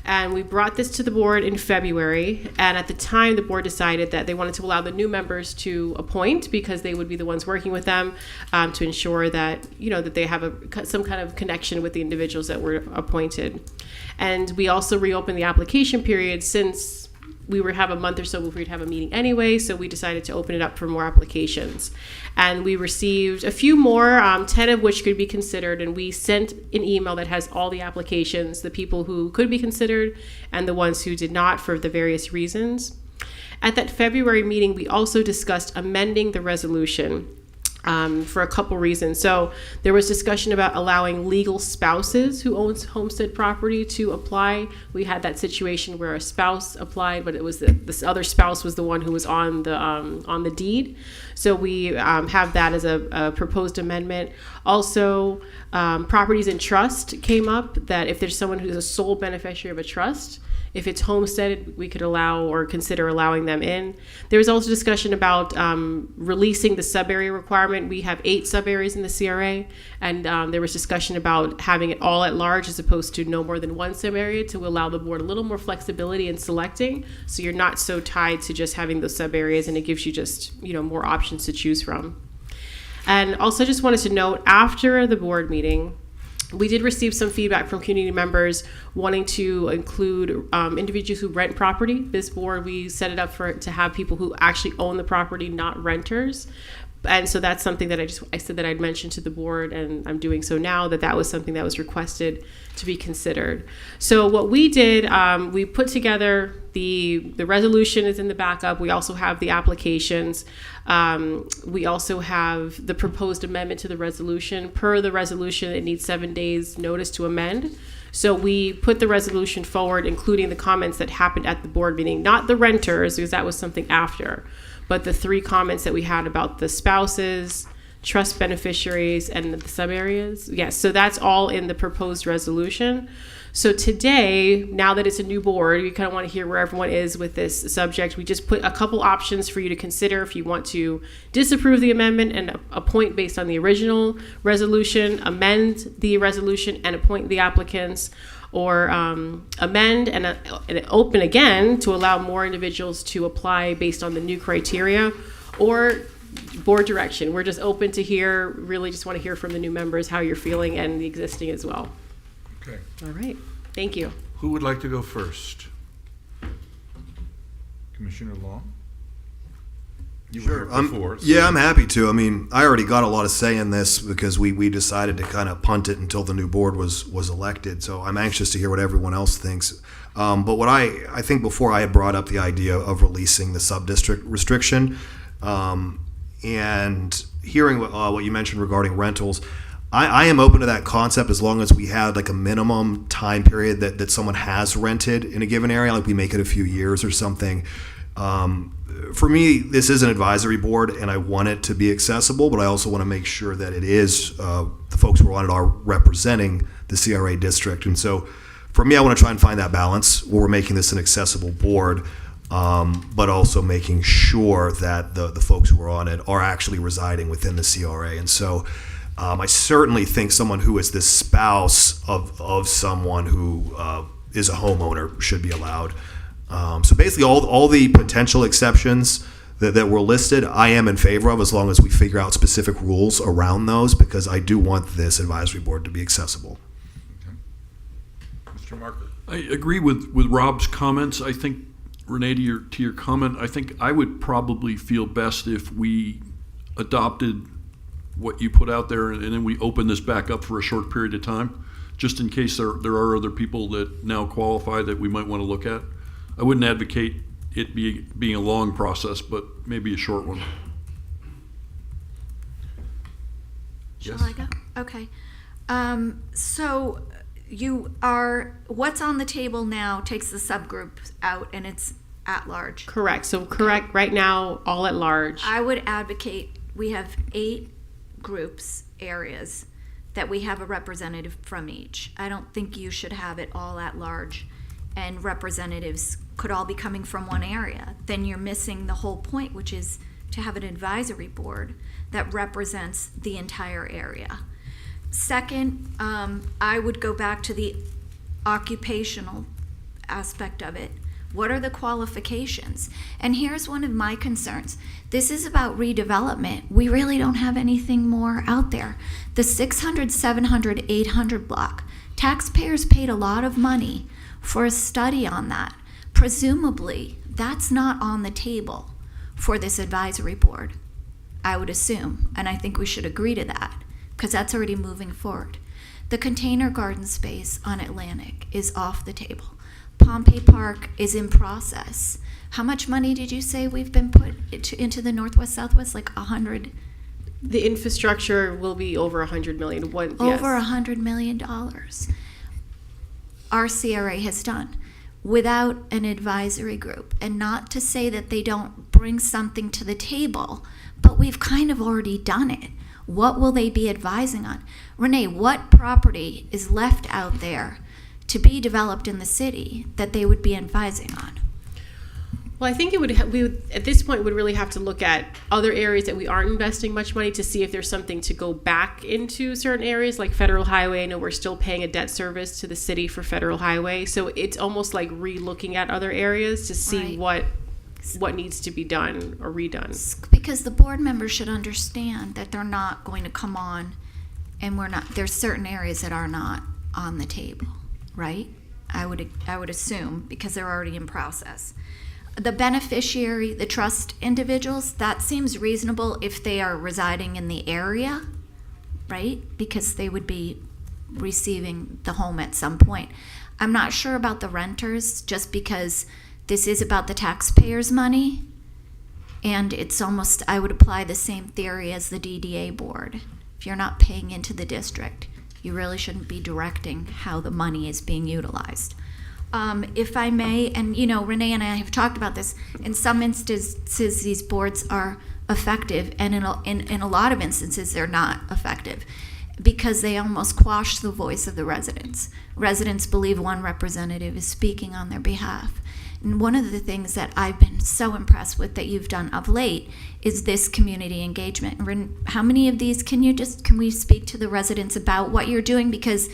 And we brought this to the board in February, and at the time the board decided that they wanted to allow the new members to appoint, because they would be the ones working with them, to ensure that that they have some kind of connection with the individuals that were appointed. And we also reopened the application period, since we would have a month or so before we'd have a meeting anyway, so we decided to open it up for more applications. And we received a few more, 10 of which could be considered, and we sent an email that has all the applications, the people who could be considered and the ones who did not for the various reasons. At that February meeting, we also discussed amending the resolution for a couple reasons. So there was discussion about allowing legal spouses who owns homestead property to apply. We had that situation where a spouse applied, but it was this other spouse was the one who was on the deed. So we have that as a proposed amendment. Also, properties in trust came up, that if there's someone who's a sole beneficiary of a trust, if it's homesteaded, we could allow or consider allowing them in. There was also discussion about releasing the sub-area requirement. We have 8 sub-areas in the CRA, and there was discussion about having it all at large as opposed to no more than 1 sub-area, to allow the board a little more flexibility in selecting, so you're not so tied to just having those sub-areas, and it gives you just more options to choose from. And also just wanted to note, after the board meeting, we did receive some feedback from community members wanting to include individuals who rent property. This board, we set it up to have people who actually own the property, not renters. And so that's something that I said that I'd mentioned to the board, and I'm doing so now, that was something that was requested to be considered. So what we did, we put together the resolution is in the backup. We also have the applications. We also have the proposed amendment to the resolution. Per the resolution, it needs 7 days notice to amend. So we put the resolution forward, including the comments that happened at the board meeting, not the renters, because that was something after. But the 3 comments that we had about the spouses, trust beneficiaries, and the sub areas, yes, so that's all in the proposed resolution. So today, now that it's a new board, we kind of want to hear where everyone is with this subject. We just put a couple options for you to consider if you want to disapprove the amendment and appoint based on the original resolution, amend the resolution and appoint the applicants, or amend and open again to allow more individuals to apply based on the new criteria, or board direction. We're just open to hear, really just want to hear from the new members how you're feeling, and the existing as well. Okay. All right. Thank you. Who would like to go first? Commissioner Long? You were here before. So. Yeah, I'm happy to. I mean, I already got a lot of say in this because we decided to kind of punt it until the new board was elected. So I'm anxious to hear what everyone else thinks. But what I think before I had brought up the idea of releasing the sub-district restriction, and hearing what you mentioned regarding rentals, I am open to that concept as long as we had like a minimum time period that someone has rented in a given area, like we make it a few years or something. For me, this is an advisory board, and I want it to be accessible, but I also want to make sure that it is the folks who are on it are representing the CRA district. And so for me, I want to try and find that balance where we're making this an accessible board, but also making sure that the folks who are on it are actually residing within the CRA. And so I certainly think someone who is the spouse of someone who is a homeowner should be allowed. So basically all the potential exceptions that were listed, I am in favor of, as long as we figure out specific rules around those, because I do want this advisory board to be accessible. Okay. Mr. Marker? I agree with Rob's comments. I think, Renee, to your comment, I think I would probably feel best if we adopted what you put out there, and then we open this back up for a short period of time, just in case there are other people that now qualify that we might want to look at. I wouldn't advocate it being a long process, but maybe a short one. Shall I go? Okay. So what's on the table now takes the subgroup out, and it's at large. Correct. So correct. Right now, all at large. I would advocate, we have 8 groups, areas, that we have a representative from each. I don't think you should have it all at large, and representatives could all be coming from one area. Then you're missing the whole point, which is to have an advisory board that represents the entire area. Second, I would go back to the occupational aspect of it. What are the qualifications? And here's one of my concerns. This is about redevelopment. We really don't have anything more out there. The 600, 700, 800 block, taxpayers paid a lot of money for a study on that. Presumably, that's not on the table for this advisory board, I would assume, and I think we should agree to that, because that's already moving forward. The container garden space on Atlantic is off the table. Pompey Park is in process. How much money did you say we've been put into the Northwest Southwest? Like 100? The infrastructure will be over $100 million. Over $100 million. Our CRA has done without an advisory group. And not to say that they don't bring something to the table, but we've kind of already done it. What will they be advising on? Renee, what property is left out there to be developed in the city that they would be advising on? Well, I think we would at this point would really have to look at other areas that we aren't investing much money to see if there's something to go back into certain areas like Federal Highway. I know we're still paying a debt service to the city for Federal Highway, so it's almost like re-looking at other areas to see what needs to be done or redone. Because the board members should understand that they're not going to come on, and there's certain areas that are not on the table, right? I would assume, because they're already in process. The beneficiary, the trust individuals, that seems reasonable if they are residing in the area, right? Because they would be receiving the home at some point. I'm not sure about the renters, just because this is about the taxpayers' money, and it's almost, I would apply the same theory as the DDA board. If you're not paying into the district, you really shouldn't be directing how the money is being utilized. If I may, and you know, Renee and I have talked about this, in some instances these boards are effective, and in a lot of instances they're not effective because they almost quash the voice of the residents. Residents believe one representative is speaking on their behalf. And one of the things that I've been so impressed with that you've done of late is this community engagement. How many of these can we speak to the residents about what you're doing? Because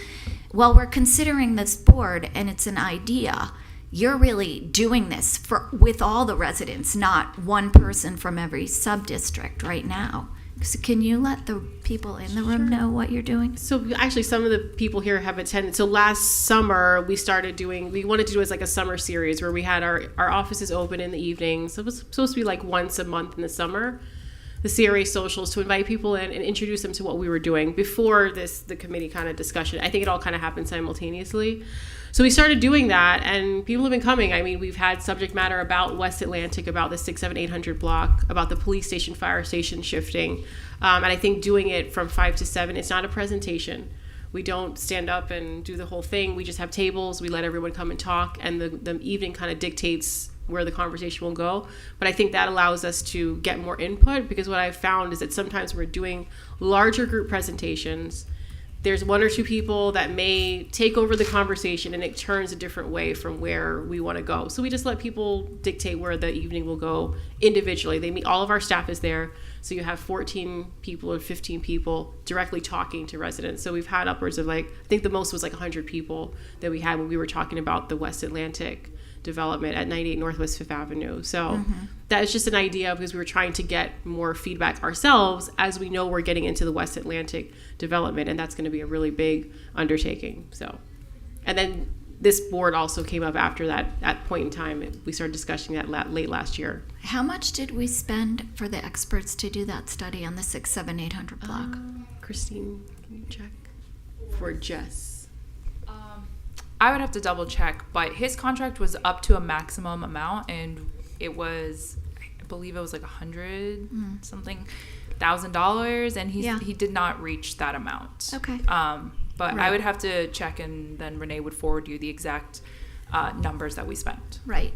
while we're considering this board and it's an idea, you're really doing this with all the residents, not one person from every sub-district right now. So can you let the people in the room know what you're doing? So actually some of the people here have attended. So last summer we wanted to do it as like a summer series where we had our offices open in the evenings. So it was supposed to be like once a month in the summer, the CRA socials, to invite people in and introduce them to what we were doing before the committee kind of discussion. I think it all kind of happened simultaneously. So we started doing that, and people have been coming. I mean, we've had subject matter about West Atlantic, about the 600-800 block, about the police station, fire station shifting. And I think doing it from 5 to 7, it's not a presentation. We don't stand up and do the whole thing. We just have tables. We let everyone come and talk, and the evening kind of dictates where the conversation will go. But I think that allows us to get more input, because what I've found is that sometimes we're doing larger group presentations. There's one or two people that may take over the conversation and it turns a different way from where we want to go. So we just let people dictate where the evening will go individually. They meet, all of our staff is there. So you have 14 people or 15 people directly talking to residents. So we've had upwards of I think the most was 100 people that we had when we were talking about the West Atlantic development at 98 Northwest 5th Avenue. So that is just an idea, because we were trying to get more feedback ourselves as we know we're getting into the West Atlantic development, and that's going to be a really big undertaking. So, and then this board also came up after that. At point in time, we started discussing that late last year. How much did we spend for the experts to do that study on the 6, 7, 800 block? Christine, can you check for Jess? I would have to double check, but his contract was up to a maximum amount, and it was, I believe it was like $100 thousand, and he did not reach that amount. Okay. But Right. I would have to check, and then Renee would forward you the exact numbers that we spent. Right.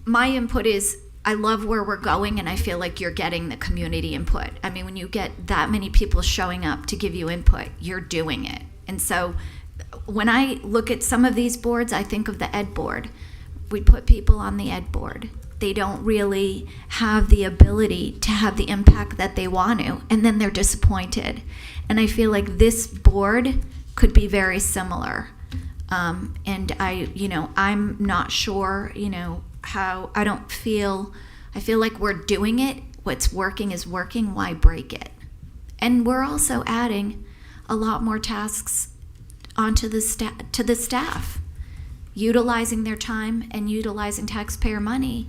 My input is, I love where we're going, and I feel like you're getting the community input. I mean, when you get that many people showing up to give you input, you're doing it. And so when I look at some of these boards, I think of the ed board. We put people on the ed board. They don't really have the ability to have the impact that they want to, and then they're disappointed. And I feel like this board could be very similar. And I'm not sure, how, I feel like we're doing it. What's working is working. Why break it? And we're also adding a lot more tasks onto the staff, utilizing their time and utilizing taxpayer money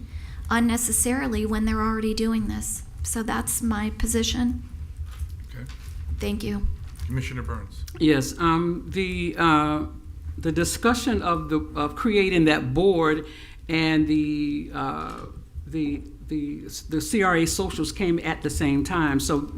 unnecessarily when they're already doing this. So that's my position. Okay. Thank you. Commissioner Burns. Yes, the discussion of creating that board and the CRA socials came at the same time, so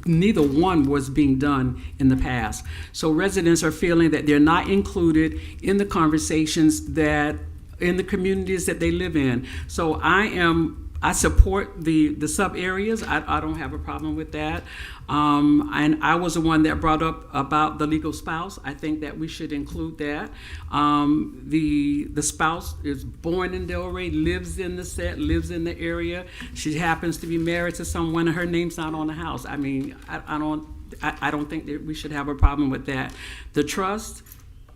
neither one was being done in the past. So residents are feeling that they're not included in the conversations that in the communities that they live in. So I support the sub areas. I don't have a problem with that. And I was the one that brought up about the legal spouse. I think that we should include that. The spouse is born in Delray, lives in the set, lives in the area. She happens to be married to someone, and her name's not on the house. I mean, I don't think that we should have a problem with that. The trust,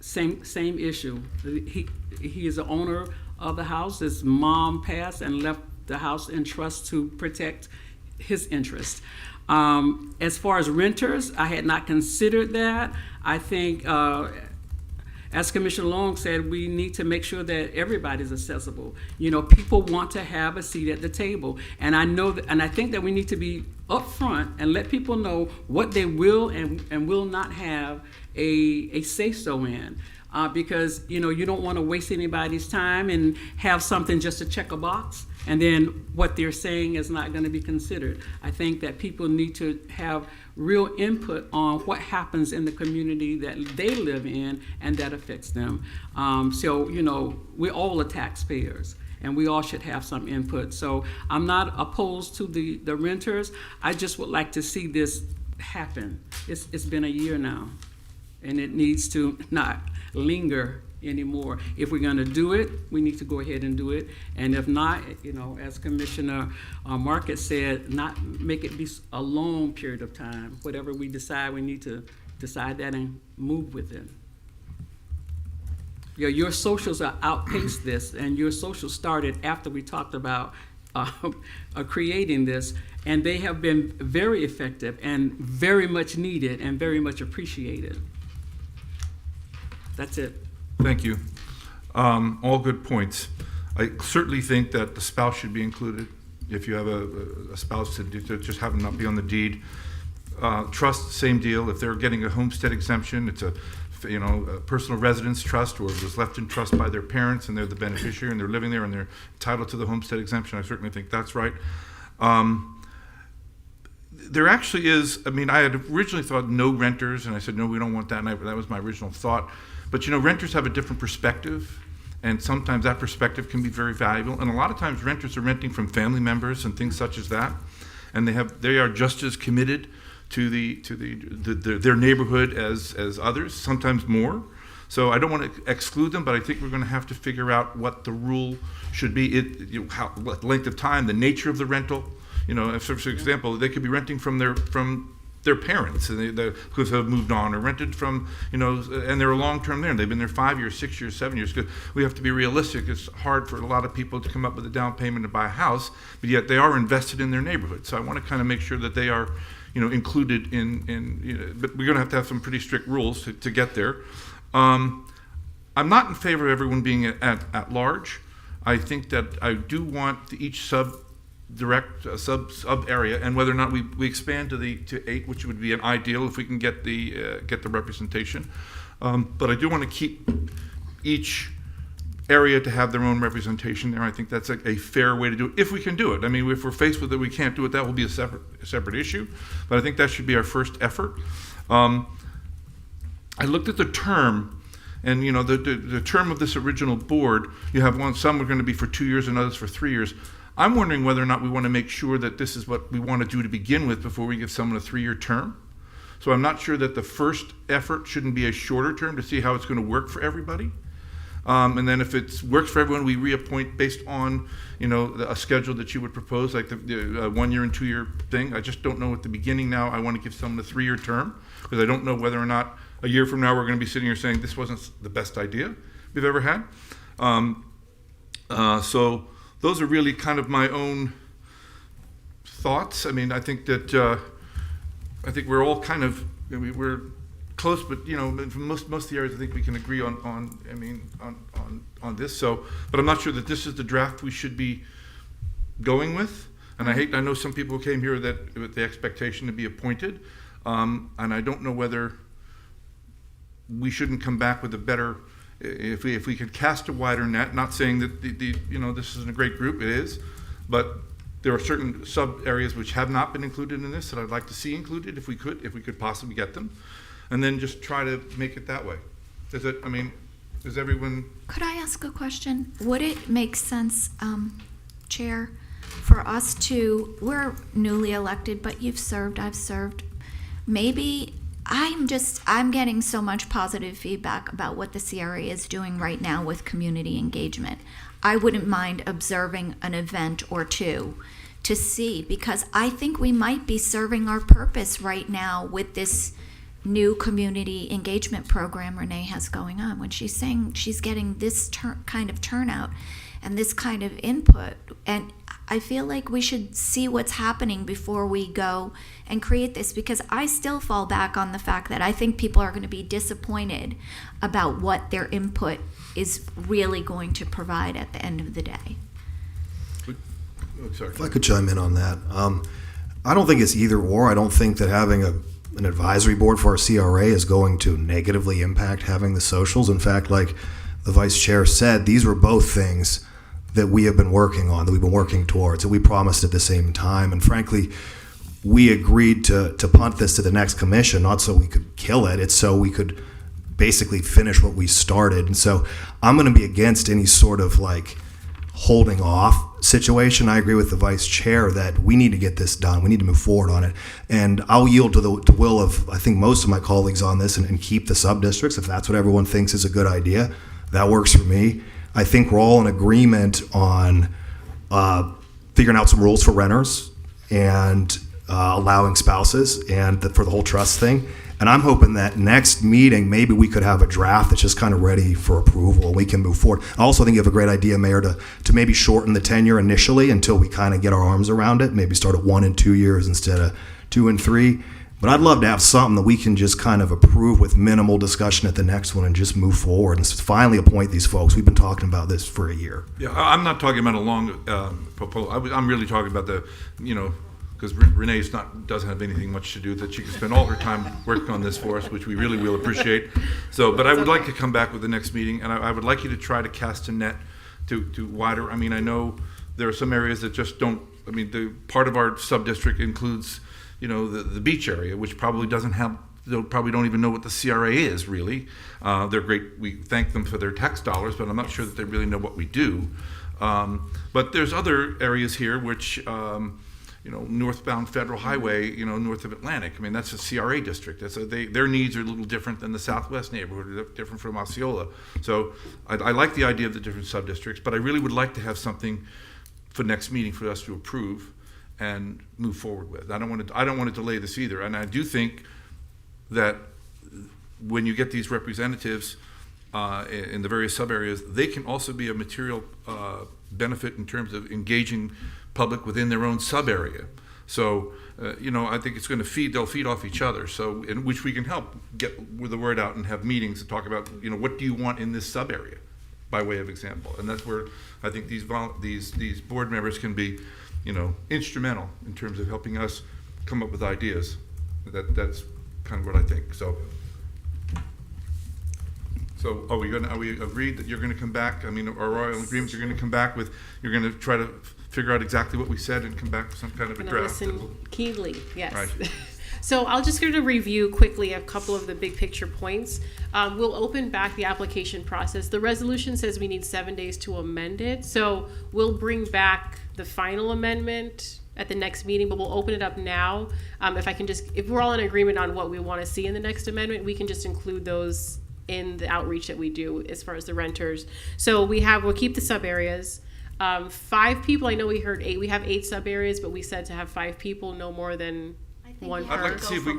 same issue. He is the owner of the house. His mom passed and left the house in trust to protect his interest. As far as renters, I had not considered that. I think, as Commissioner Long said, we need to make sure that everybody's accessible. People want to have a seat at the table, and I think that we need to be upfront and let people know what they will and will not have a say-so in. Because you don't want to waste anybody's time and have something just to check a box. and then what they're saying is not going to be considered. I think that people need to have real input on what happens in the community that they live in and that affects them. So, you know, we're all the taxpayers, and we all should have some input. So I'm not opposed to the renters. I just would like to see this happen. It's been a year now, and it needs to not linger anymore. If we're going to do it, we need to go ahead and do it. And if not, you know, as Commissioner Marcus said, not make it be a long period of time. Whatever we decide, we need to decide that and move with it. Yeah, your socials are outpaced this, and your socials started after we talked about creating this, and they have been very effective and very much needed and very much appreciated. That's it. Thank you. All good points. I certainly think that the spouse should be included. If you have a spouse, to just have them not be on the deed. Trust, same deal. If they're getting a homestead exemption, it's a personal residence trust, or it was left in trust by their parents and they're the beneficiary and they're living there and they're entitled to the homestead exemption. I certainly think that's right. There actually is, I mean, I had originally thought no renters, and I said, no, we don't want that, and that was my original thought. But, you know, renters have a different perspective, and sometimes that perspective can be very valuable. And a lot of times renters are renting from family members and things such as that, and they are just as committed to their neighborhood as others, sometimes more. So I don't want to exclude them, but I think we're going to have to figure out what the rule should be. What length of time, the nature of the rental. You know, for example, they could be renting from their parents and who have moved on, or rented from, you know, and they're long-term there and they've been there 5 years, 6 years, 7 years. Because we have to be realistic. It's hard for a lot of people to come up with a down payment to buy a house, but yet they are invested in their neighborhood. So I want to kind of make sure that they are, you know, included in you know, but we're going to have some pretty strict rules to get there. I'm not in favor of everyone being at large. I think that I do want each sub area, and whether or not we expand to 8, which would be an ideal if we can get the representation. But I do want to keep each area to have their own representation there. I think that's a fair way to do it, if we can do it. I mean, if we're faced with it, we can't do it, that will be a separate issue. But I think that should be our first effort. I looked at the term, and you know, the term of this original board, you have some are going to be for 2 years and others for 3 years. I'm wondering whether or not we want to make sure that this is what we want to do to begin with before we give someone a 3-year term. So I'm not sure that the first effort shouldn't be a shorter term to see how it's going to work for everybody. And then if it works for everyone, we reappoint based on, you know, a schedule that you would propose, like the 1 year and 2 year thing. I just don't know at the beginning now. I want to give someone a 3-year term, because I don't know whether or not a year from now we're going to be sitting here saying this wasn't the best idea we've ever had. So those are really kind of my own thoughts. I mean, I think that I think we're all kind of, we're close, but you know, for most of the areas, I think we can agree on this. So, but I'm not sure that this is the draft we should be going with. And I know some people came here with the expectation to be appointed, and I don't know whether we shouldn't come back with a better. If we could cast a wider net, not saying that you know, this isn't a great group, it is, but there are certain sub areas which have not been included in this that I'd like to see included if we could possibly get them, and then just try to make it that way. Does everyone? Could I ask a question? Would it make sense, Chair, for us to, we're newly elected, but you've served, I've served, maybe I'm getting so much positive feedback about what the CRA is doing right now with community engagement. I wouldn't mind observing an event or two to see, because I think we might be serving our purpose right now with this new community engagement program Renee has going on. When she's saying she's getting this kind of turnout and this kind of input, and I feel like we should see what's happening before we go and create this, because I still fall back on the fact that I think people are going to be disappointed about what their input is really going to provide at the end of the day. If I could chime in on that. I don't think it's either or. I don't think that having an advisory board for our CRA is going to negatively impact having the socials. In fact, like the vice chair said, these were both things that we have been working on, that we've been working towards, that we promised at the same time. And frankly, we agreed to punt this to the next commission, not so we could kill it, it's so we could basically finish what we started. And so I'm going to be against any sort of like holding off situation. I agree with the vice chair that we need to get this done. We need to move forward on it. And I'll yield to the will of, I think, most of my colleagues on this and keep the sub-districts if that's what everyone thinks is a good idea. That works for me. I think we're all in agreement on figuring out some rules for renters and allowing spouses and for the whole trust thing. And I'm hoping that next meeting, maybe we could have a draft that's just kind of ready for approval and we can move forward. I also think you have a great idea, Mayor, to maybe shorten the tenure initially until we kind of get our arms around it. Maybe start at 1 and 2 years instead of 2 and 3. But I'd love to have something that we can just kind of approve with minimal discussion at the next one and just move forward and finally appoint these folks. We've been talking about this for a year. Yeah, I'm not talking about a long proposal. I'm really talking about the, because Renee doesn't have anything much to do, that she can spend all her time working on this for us, which we really will appreciate. So, but I would like to come back with the next meeting, and I would like you to try to cast a net to wider. I mean, I know there are some areas that just don't. I mean, the part of our sub-district includes, the beach area, which probably doesn't have. They probably don't even know what the CRA is really. They're great. We thank them for their tax dollars, but I'm not sure that they really know what we do. But there's other areas here which. Northbound Federal Highway, north of Atlantic. I mean, that's a CRA district. Their needs are a little different than the Southwest neighborhood, or different from Osceola. So I like the idea of the different sub-districts, but I really would like to have something for next meeting for us to approve and move forward with. I don't want to delay this either. And I do think that when you get these representatives in the various sub-areas, they can also be a material benefit in terms of engaging public within their own sub-area. So, I think it's going to they'll feed off each other. So, in which we can help get the word out and have meetings to talk about, what do you want in this sub-area, by way of example. And that's where I think these board members can be, instrumental in terms of helping us come up with ideas. That's kind of what I think. So are we agreed that you're going to come back? I mean, our royal agreements, you're going to come back with, you're going to try to figure out exactly what we said and come back with some kind of a draft. Listen keenly, yes. Right. So I'll just going to review quickly a couple of the big picture points. We'll open back the application process. The resolution says we need 7 days to amend it. So we'll bring back the final amendment at the next meeting, but we'll open it up now. If we're all in agreement on what we want to see in the next amendment, we can just include those in the outreach that we do as far as the renters. So we'll keep the sub areas. 5 people, I know we heard 8. We have 8 sub areas, but we said to have 5 people, no more than one per. I'd like to see if we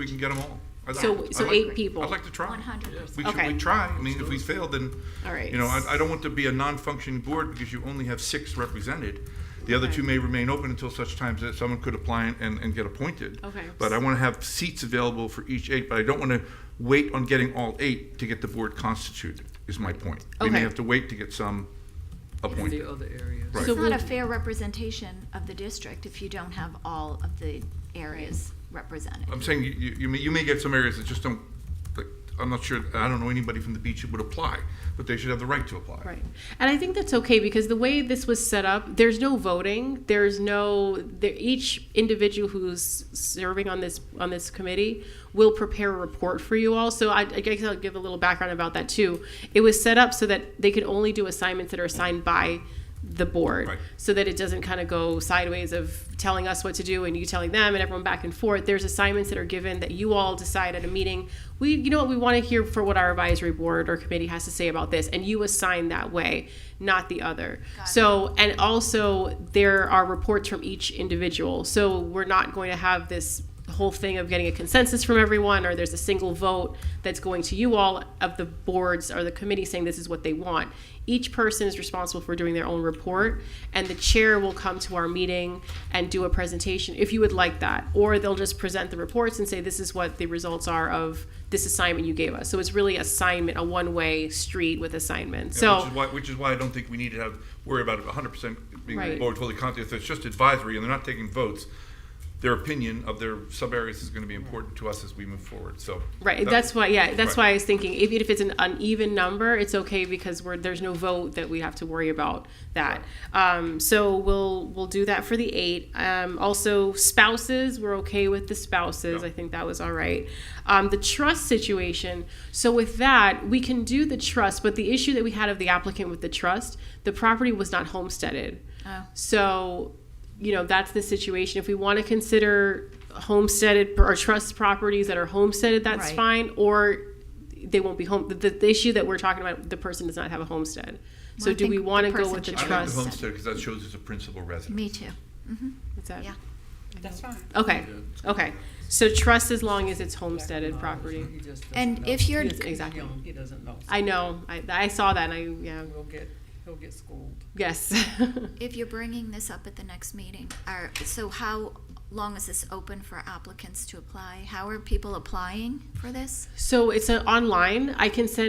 can get them all. So 8 people. I'd like to try. 100%. We try. I mean, if we fail, then, all right. I don't want to be a non-functioning board because you only have 6 represented. The other 2 may remain open until such times that someone could apply and get appointed. Okay. But I want to have seats available for each 8, but I don't want to wait on getting all 8 to get the board constituted, is my point. We may have to wait to get some appointed. In the other areas. Right. It's not a fair representation of the district if you don't have all of the areas represented. I'm saying you may get some areas that just don't, like, I'm not sure, I don't know anybody from the beach who would apply, but they should have the right to apply. Right. And I think that's okay because the way this was set up, there's no voting. Each individual who's serving on this committee will prepare a report for you all. So I guess I'll give a little background about that too. It was set up so that they could only do assignments that are assigned by the board, right, so that it doesn't kind of go sideways of telling us what to do and you telling them and everyone back and forth. There's assignments that are given that you all decide at a meeting. We want to hear for what our advisory board or committee has to say about this, and you assign that way, not the other. So, and also there are reports from each individual. So we're not going to have this whole thing of getting a consensus from everyone, or there's a single vote that's going to you all of the boards or the committee saying this is what they want. Each person is responsible for doing their own report, and the chair will come to our meeting and do a presentation if you would like that, or they'll just present the reports and say this is what the results are of this assignment you gave us. So it's really assignment, a one-way street with assignment. Yeah, which is why I don't think we need to worry about it 100% being right, board fully constituted. If it's just advisory and they're not taking votes, their opinion of their sub areas is going to be important to us as we move forward. So Right. That's why right. I was thinking even if it's an uneven number, it's okay because there's no vote that we have to worry about that. So we'll do that for the 8. Also spouses, we're okay with the spouses. Yeah. I think that was all right. The trust situation. So with that, we can do the trust, but the issue that we had of the applicant with the trust, the property was not homesteaded. Oh. So, that's the situation. If we want to consider homesteaded or trust properties that are homesteaded, that's Right. fine. Or they won't be home. The issue that we're talking about, the person does not have a homestead. So Well, I do we think want the to go person with the should I like trust? the homestead because that shows as a principal residence. Me too. Is that- Yeah. That's fine. Okay. So trust as long as it's homesteaded property. He just doesn't And know. if you're He's Exactly. young, he doesn't know. I know. I saw that. He'll get schooled. Yes. if you're bringing this up at the next meeting, so how long is this open for applicants to apply? How are people applying for this? So it's online.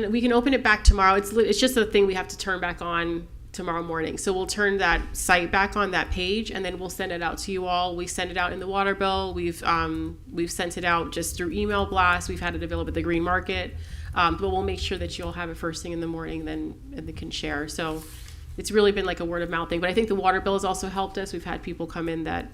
We can open it back tomorrow. It's just a thing we have to turn back on tomorrow morning. So we'll turn that site back on, that page, and then we'll send it out to you all. We send it out in the water bill. We've sent it out just through email blast. We've had it available at the Green Market. But we'll make sure that you'll have it first thing in the morning, and they can share. So it's really been like a word of mouth thing. But I think the water bill has also helped us. We've had people come in that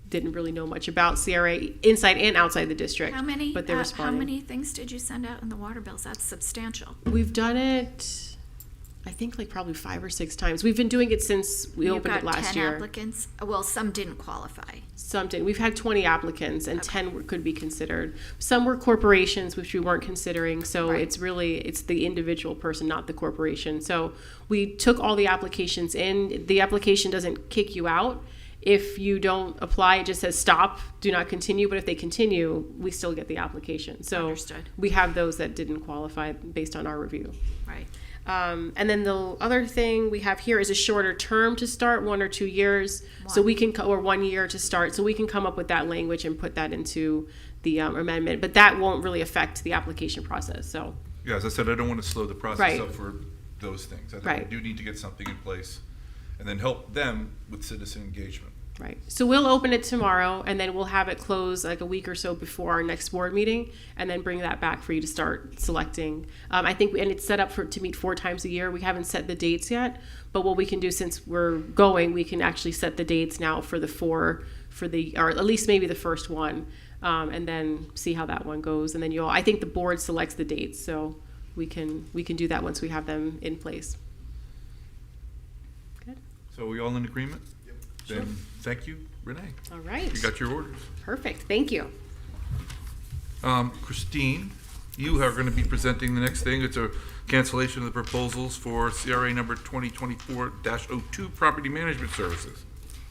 didn't really know much about CRA inside and outside the district. How many? But they're How responding. many things did you send out in the water bills? That's substantial. We've done it, I think, like probably 5 or 6 times. We've been doing it since we You've opened got it last 10 year. applicants. Well, some didn't qualify. Some didn't. We've had 20 applicants, and 10 could be considered. Some were corporations, which we weren't considering. So Right. it's the individual person, not the corporation. So we took all the applications in. The application doesn't kick you out. If you don't apply, it just says stop, do not continue. But if they continue, we still get the application. So Understood. we have those that didn't qualify based on our review. Right. And then the other thing we have here is a shorter term to start, 1 or 2 years. So we can, or 1 year to start. So we can come up with that language and put that into the amendment. But that won't really affect the application process. So Yeah, as I said, I don't want to slow the process Right. up for those things. I think Right. we do need to get something in place and then help them with citizen engagement. Right. So we'll open it tomorrow, and then we'll have it close like a week or so before our next board meeting, and then bring that back for you to start selecting. I think, and it's set up to meet 4 times a year. We haven't set the dates yet, but what we can do since we're going, we can actually set the dates now for the 4, or at least maybe the first one, and then see how that one goes. And then I think the board selects the dates, so we can do that once we have them in place. Good. So are we all in agreement? Yep. Then thank you, Renee. All right. You got your orders. Perfect. Thank you. Christine, you are going to be presenting the next thing. It's a cancellation of the proposals for CRA number 2024-02 Property Management Services.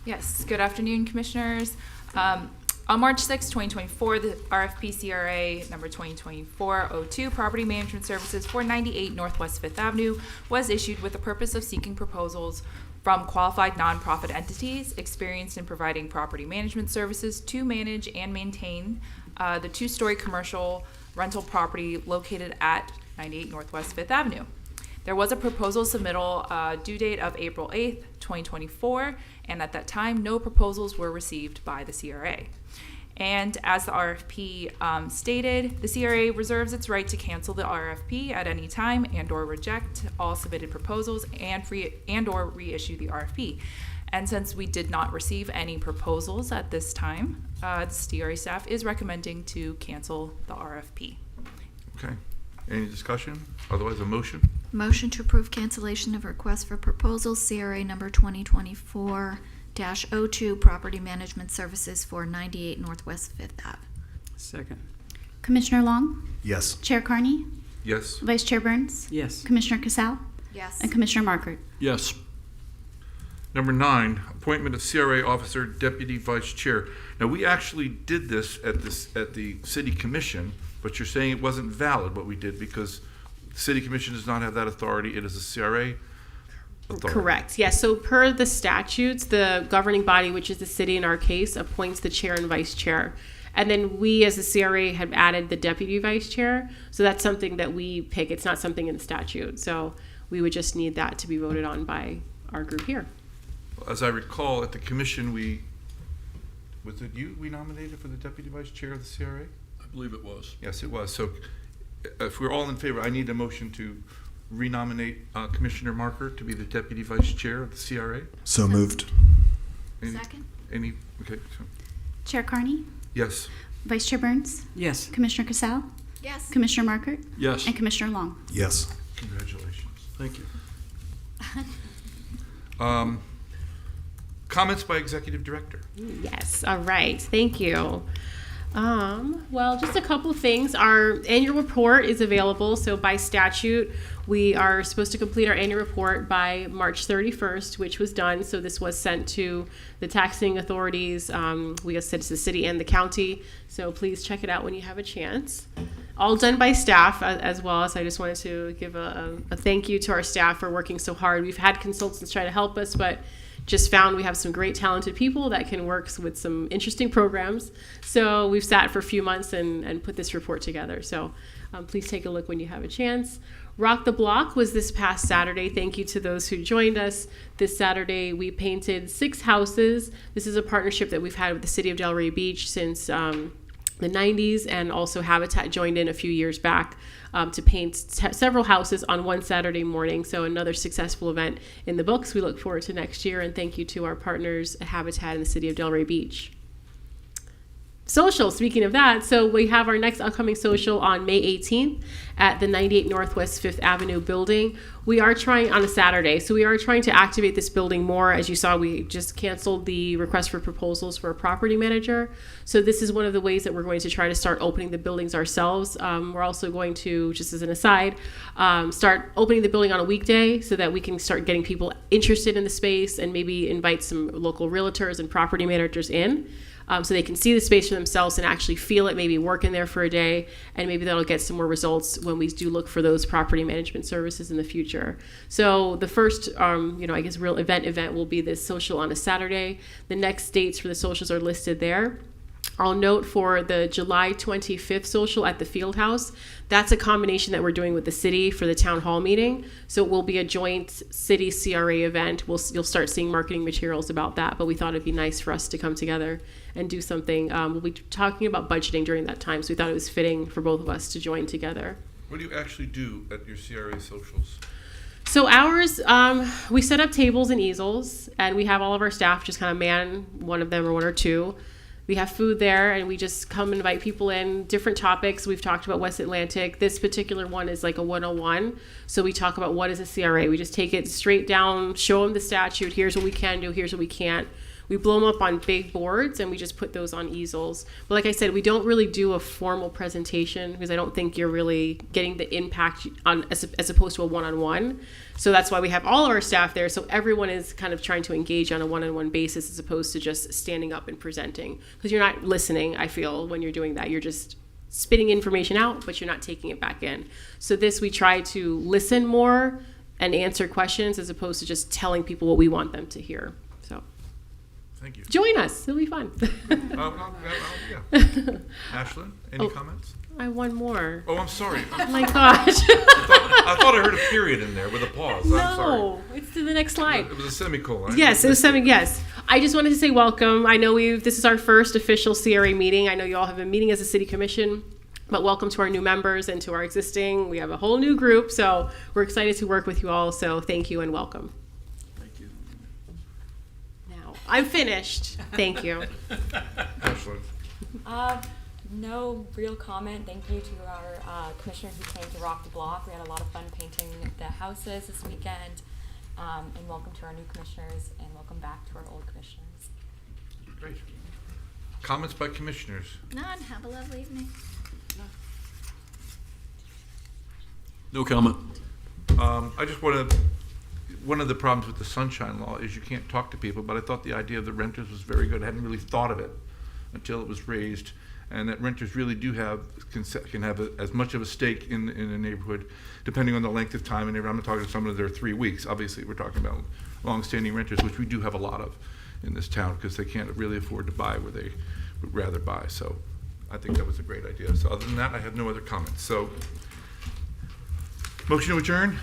Yes, good afternoon, Commissioners. On March 6, 2024, the RFP CRA number 2024-02 Property Management Services for 98 Northwest 5th Avenue was issued with the purpose of seeking proposals from qualified nonprofit entities experienced in providing property management services to manage and maintain the 2-story commercial rental property located at 98 Northwest 5th Avenue. There was a proposal submittal due date of April 8th, 2024, and at that time, no proposals were received by the CRA. And as the RFP stated, the CRA reserves its right to cancel the RFP at any time and/or reject all submitted proposals and/or reissue the RFP. And since we did not receive any proposals at this time, the CRA staff is recommending to cancel the RFP. Okay. Any discussion? Otherwise, a motion? Motion to approve cancellation of request for proposals, CRA number 2024-02 Property Management Services for 98 Northwest 5th Ave. Second. Commissioner Long, Yes. Chair Carney, Yes. Vice Chair Burns, Yes. Commissioner Casal, Yes. and Commissioner Markert. Yes. Number 9, appointment of CRA officer, deputy vice chair. Now, we actually did this at the city commission, but you're saying it wasn't valid what we did because the city commission does not have that authority. It is a CRA authority. Correct. Yes. So per the statutes, the governing body, which is the city in our case, appoints the chair and vice chair. And then we as the CRA have added the deputy vice chair. So that's something that we pick. It's not something in the statute. So we would just need that to be voted on by our group here. As I recall, at the commission, was it you we nominated for the Deputy Vice Chair of the CRA? I believe it was. Yes, it was. So if we're all in favor, I need a motion to renominate Commissioner Marker to be the Deputy Vice Chair of the CRA. So moved. Second. Okay, so, Chair Carney, yes. Vice Chair Burns, Yes. Commissioner Casal, Yes. Commissioner Markert, Yes. and Commissioner Long. Yes. Congratulations. Thank you. Comments by Executive Director. Yes, all right, thank you. Well, just a couple of things. Our annual report is available. So by statute, we are supposed to complete our annual report by March 31st, which was done. So this was sent to the taxing authorities. We got sent to the city and the county. So please check it out when you have a chance. All done by staff as well. So I just wanted to give a thank you to our staff for working so hard. We've had consultants try to help us, but just found we have some great talented people that can work with some interesting programs. So we've sat for a few months and put this report together. So please take a look when you have a chance. Rock the Block was this past Saturday. Thank you to those who joined us. This Saturday, we painted 6 houses. This is a partnership that we've had with the city of Delray Beach since the 90s, and also Habitat joined in a few years back to paint several houses on one Saturday morning. So another successful event in the books. We look forward to next year, and thank you to our partners at Habitat in the city of Delray Beach. Social, speaking of that, so we have our next upcoming social on May 18th at the 98 Northwest 5th Avenue building. We are trying on a Saturday, so we are trying to activate this building more. As you saw, we just canceled the request for proposals for a property manager. So this is one of the ways that we're going to try to start opening the buildings ourselves. We're also going to, just as an aside, start opening the building on a weekday so that we can start getting people interested in the space and maybe invite some local realtors and property managers in. So they can see the space for themselves and actually feel it, maybe work in there for a day, and maybe that'll get some more results when we do look for those property management services in the future. So the first, I guess real event will be this social on a Saturday. The next dates for the socials are listed there. I'll note for the July 25th social at the Field House, that's a combination that we're doing with the city for the town hall meeting. So it will be a joint city CRA event. You'll start seeing marketing materials about that, but we thought it'd be nice for us to come together and do something. We'll be talking about budgeting during that time, so we thought it was fitting for both of us to join together. What do you actually do at your CRA socials? So ours, we set up tables and easels, and we have all of our staff just kind of man one of them or one or two. We have food there, and we just come and invite people in, different topics. We've talked about West Atlantic. This particular one is like a 101. So we talk about what is a CRA. We just take it straight down, show them the statute. Here's what we can do. Here's what we can't. We blow them up on big boards, and we just put those on easels. But like I said, we don't really do a formal presentation because I don't think you're really getting the impact on as opposed to a one-on-one. So that's why we have all of our staff there. So everyone is kind of trying to engage on a one-on-one basis as opposed to just standing up and presenting. Because you're not listening, I feel, when you're doing that. You're just spitting information out, but you're not taking it back in. So this, we try to listen more and answer questions as opposed to just telling people what we want them to hear. So thank you. Join us. It'll be fun. Yeah. Ashlyn, any comments? I have one more. Oh, I'm sorry. Oh my gosh. I thought I heard a period in there with a pause. I'm sorry. No, it's to the next slide. It was a semicolon. Yes, it was something. Yes, I just wanted to say welcome. I know this is our first official CRA meeting. I know you all have been meeting as a city commission, but welcome to our new members and to our existing. We have a whole new group, so we're excited to work with you all. So thank you and welcome. Thank you. Now I'm finished. Thank you. Ashlyn. No real comment. Thank you to our commissioners who came to Rock the Block. We had a lot of fun painting the houses this weekend. And welcome to our new commissioners, and welcome back to our old commissioners. Great. Comments by commissioners? None. Have a lovely evening. No comment. I just want to. One of the problems with the sunshine law is you can't talk to people, but I thought the idea of the renters was very good. I hadn't really thought of it until it was raised, and that renters really do can have as much of a stake in a neighborhood, depending on the length of time. And I'm not talking to someone that are 3 weeks. Obviously, we're talking about long-standing renters, which we do have a lot of in this town because they can't really afford to buy where they would rather buy. So I think that was a great idea. So other than that, I have no other comments. So motion to adjourn.